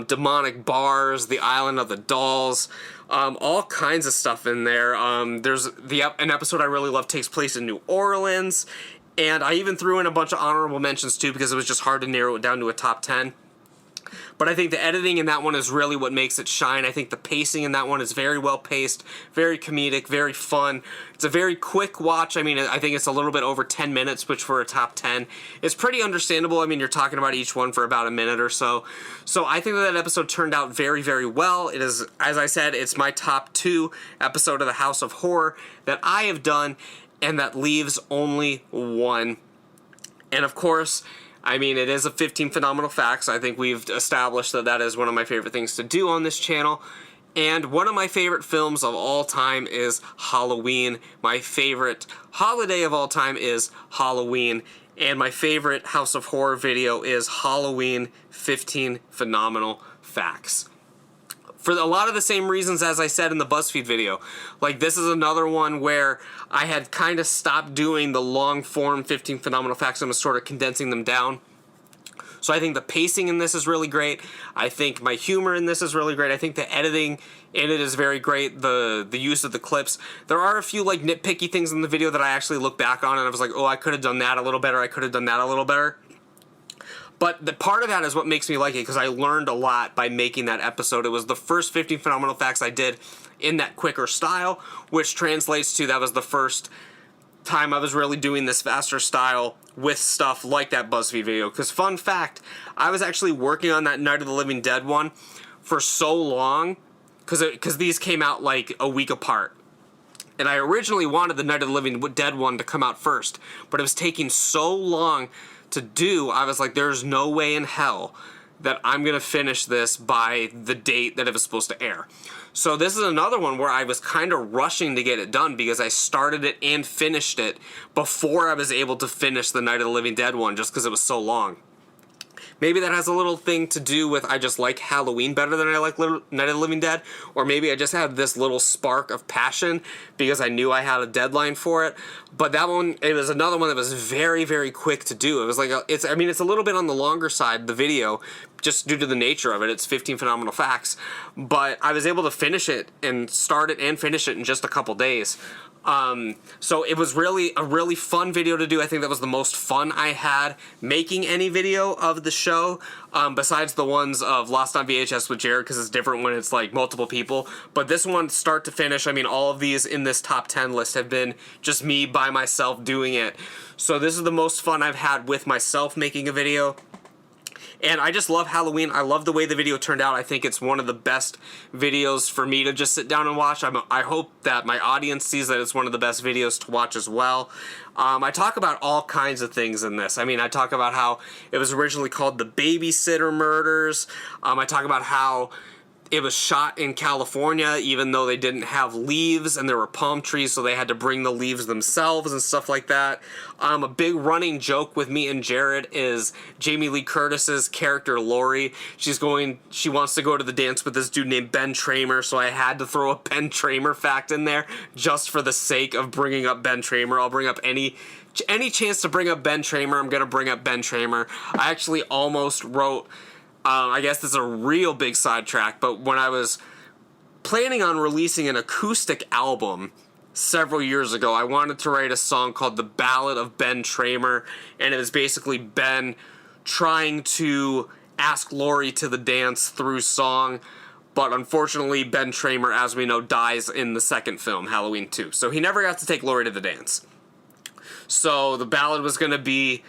Demonic bars, the Island of the Dolls. All kinds of stuff in there. There's an episode I really love takes place in New Orleans. And I even threw in a bunch of honorable mentions too because it was just hard to narrow it down to a top 10. But I think the editing in that one is really what makes it shine. I think the pacing in that one is very well paced, very comedic, very fun. It's a very quick watch. I mean, I think it's a little bit over 10 minutes, which for a top 10 is pretty understandable. I mean, you're talking about each one for about a minute or so. So I think that episode turned out very, very well. It is, as I said, it's my top 2 episode of the House of Horror that I have done, and that leaves only one. And of course, I mean, it is a 15 phenomenal facts. I think we've established that that is one of my favorite things to do on this channel. And one of my favorite films of all time is Halloween. My favorite holiday of all time is Halloween. And my favorite House of Horror video is Halloween 15 Phenomenal Facts. For a lot of the same reasons as I said in the BuzzFeed video. Like, this is another one where I had kind of stopped doing the long form 15 phenomenal facts and was sort of condensing them down. So I think the pacing in this is really great. I think my humor in this is really great. I think the editing in it is very great. The use of the clips. There are a few like nitpicky things in the video that I actually look back on and I was like, oh, I could have done that a little better. I could have done that a little better. But the part of that is what makes me like it, because I learned a lot by making that episode. It was the first 15 phenomenal facts I did in that quicker style, which translates to that was the first time I was really doing this faster style with stuff like that BuzzFeed video. Because fun fact, I was actually working on that Night of the Living Dead one for so long, because these came out like a week apart. And I originally wanted the Night of the Living Dead one to come out first, but it was taking so long to do. I was like, there's no way in hell that I'm gonna finish this by the date that it was supposed to air. So this is another one where I was kind of rushing to get it done because I started it and finished it before I was able to finish the Night of the Living Dead one, just because it was so long. Maybe that has a little thing to do with I just like Halloween better than I like Night of the Living Dead, or maybe I just had this little spark of passion because I knew I had a deadline for it. But that one, it was another one that was very, very quick to do. It was like, it's a little bit on the longer side, the video, just due to the nature of it. It's 15 phenomenal facts. But I was able to finish it and start it and finish it in just a couple days. So it was really a really fun video to do. I think that was the most fun I had making any video of the show, besides the ones of Lost on VHS with Jared, because it's different when it's like multiple people. But this one, start to finish, I mean, all of these in this top 10 list have been just me by myself doing it. So this is the most fun I've had with myself making a video. And I just love Halloween. I love the way the video turned out. I think it's one of the best videos for me to just sit down and watch. I hope that my audience sees that it's one of the best videos to watch as well. I talk about all kinds of things in this. I mean, I talk about how it was originally called the Babysitter Murders. I talk about how it was shot in California, even though they didn't have leaves and there were palm trees, so they had to bring the leaves themselves and stuff like that. A big running joke with me and Jared is Jamie Lee Curtis's character Lori. She wants to go to the dance with this dude named Ben Traymer, so I had to throw a Ben Traymer fact in there just for the sake of bringing up Ben Traymer. I'll bring up any chance to bring up Ben Traymer. I'm gonna bring up Ben Traymer. I actually almost wrote. I guess this is a real big sidetrack, but when I was planning on releasing an acoustic album several years ago, I wanted to write a song called The Ballad of Ben Traymer, and it was basically Ben trying to ask Lori to the dance through song, but unfortunately Ben Traymer, as we know, dies in the second film, Halloween 2, so he never got to take Lori to the dance. So the ballad was going to be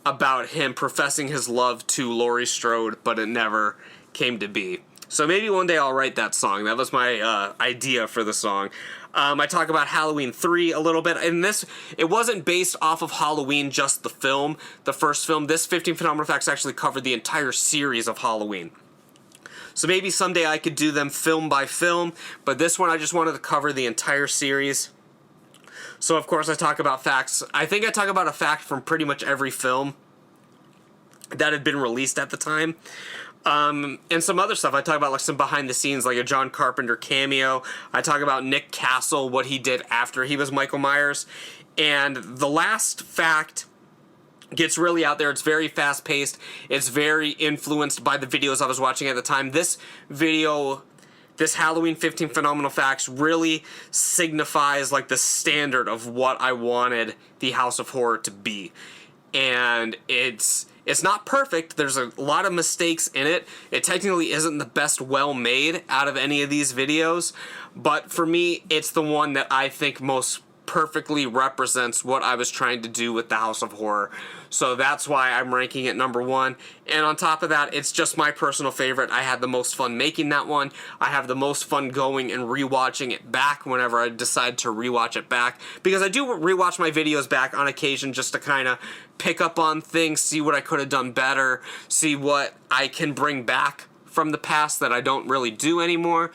about him professing his love to Laurie Strode, but it never came to be. So maybe one day I'll write that song. That was my idea for the song. I talk about Halloween 3 a little bit, and it wasn't based off of Halloween, just the film, the first film. This 15 Phenomenal Facts actually covered the entire series of Halloween. So maybe someday I could do them film by film, but this one I just wanted to cover the entire series. So, of course, I talk about facts. I think I talk about a fact from pretty much every film that had been released at the time. And some other stuff. I talk about like some behind the scenes, like a John Carpenter cameo. I talk about Nick Castle, what he did after he was Michael Myers. And the last fact gets really out there. It's very fast-paced. It's very influenced by the videos I was watching at the time. This video... This Halloween 15 Phenomenal Facts really signifies like the standard of what I wanted the House of Horror to be. and it's not perfect. There's a lot of mistakes in it. It technically isn't the best well-made out of any of these videos, but for me, it's the one that I think most perfectly represents what I was trying to do with the House of Horror. So that's why I'm ranking it number 1. And on top of that, it's just my personal favorite. I had the most fun making that one. I have the most fun going and rewatching it back whenever I decide to rewatch it back, because I do rewatch my videos back on occasion just to kind of pick up on things, see what I could have done better, see what I can bring back from the past that I don't really do anymore.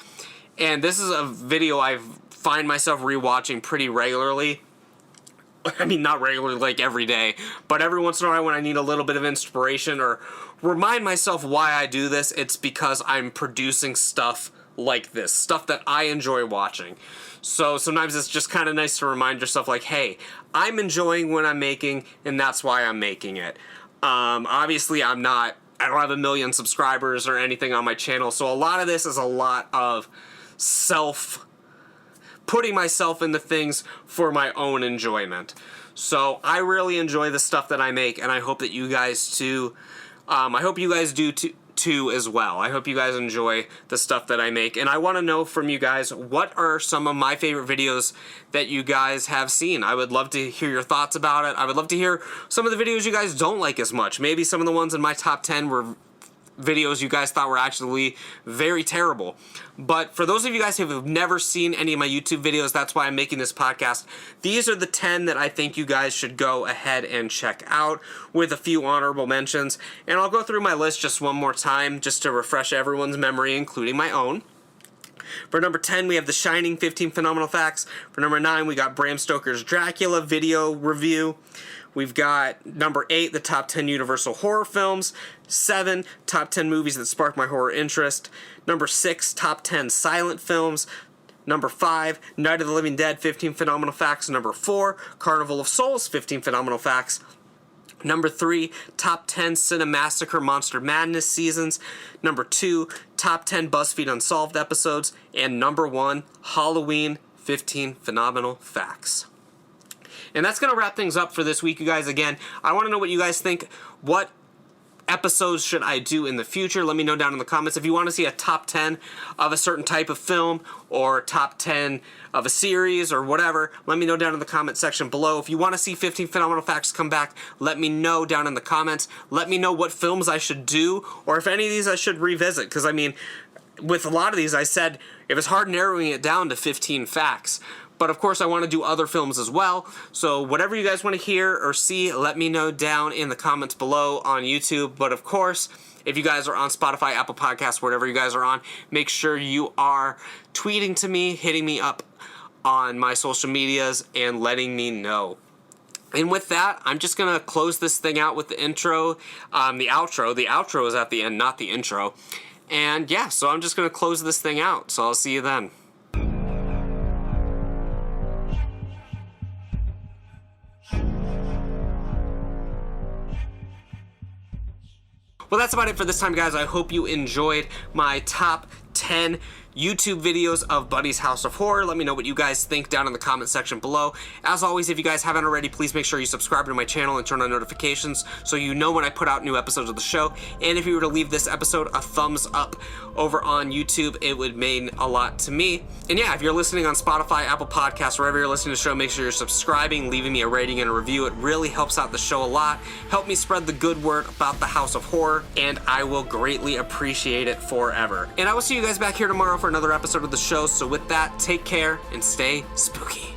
And this is a video I find myself rewatching pretty regularly. I mean, not regularly like every day, but every once in a while when I need a little bit of inspiration or remind myself why I do this, it's because I'm producing stuff like this, stuff that I enjoy watching. So sometimes it's just kind of nice to remind yourself, like, hey, I'm enjoying what I'm making, and that's why I'm making it. Obviously, I don't have a million subscribers or anything on my channel, so a lot of this is a lot of putting myself into things for my own enjoyment. So I really enjoy the stuff that I make, and I hope that you guys too. I hope you guys do too as well. I hope you guys enjoy the stuff that I make, and I want to know from you guys, what are some of my favorite videos that you guys have seen? I would love to hear your thoughts about it. I would love to hear some of the videos you guys don't like as much. Maybe some of the ones in my top 10 were videos you guys thought were actually very terrible. But for those of you guys who have never seen any of my YouTube videos, that's why I'm making this podcast. These are the 10 that I think you guys should go ahead and check out, with a few honorable mentions. And I'll go through my list just one more time just to refresh everyone's memory, including my own. For number 10, we have The Shining, 15 Phenomenal Facts. For number 9, we got Bram Stoker's Dracula video review. We've got number 8, the top 10 Universal horror films. 7, top 10 movies that sparked my horror interest. Number 6, top 10 silent films. Number 5, Night of the Living Dead, 15 Phenomenal Facts. Number 4, Carnival of Souls, 15 Phenomenal Facts. Number 3, top 10 Cinemassacre Monster Madness seasons. Number 2, top 10 BuzzFeed Unsolved episodes. And number 1, Halloween, 15 Phenomenal Facts. And that's going to wrap things up for this week, you guys. Again, I want to know what you guys think. What episodes should I do in the future? Let me know down in the comments. If you want to see a top 10 of a certain type of film, or top 10 of a series, or whatever, let me know down in the comment section below. If you want to see 15 Phenomenal Facts come back, let me know down in the comments. Let me know what films I should do, or if any of these I should revisit. Because, I mean, with a lot of these, I said it was hard narrowing it down to 15 facts. But of course, I want to do other films as well. So whatever you guys want to hear or see, let me know down in the comments below on YouTube. But of course, if you guys are on Spotify, Apple Podcasts, whatever you guys are on, make sure you are tweeting to me, hitting me up on my social medias, and letting me know. And with that, I'm just going to close this thing out with the intro, the outro. The outro is at the end, not the intro. And yeah, so I'm just going to close this thing out. So I'll see you then. Well, that's about it for this time, guys. I hope you enjoyed my top 10 YouTube videos of Buddy's House of Horror. Let me know what you guys think down in the comment section below. As always, if you guys haven't already, please make sure you subscribe to my channel and turn on notifications so you know when I put out new episodes of the show. And if you were to leave this episode a thumbs up over on YouTube, it would mean a lot to me. And yeah, if you're listening on Spotify, Apple Podcasts, wherever you're listening to the show, make sure you're subscribing, leaving me a rating and a review. It really helps out the show a lot. Help me spread the good word about the House of Horror, and I will greatly appreciate it forever. And I will see you guys back here tomorrow for another episode of the show. So with that, take care and stay spooky.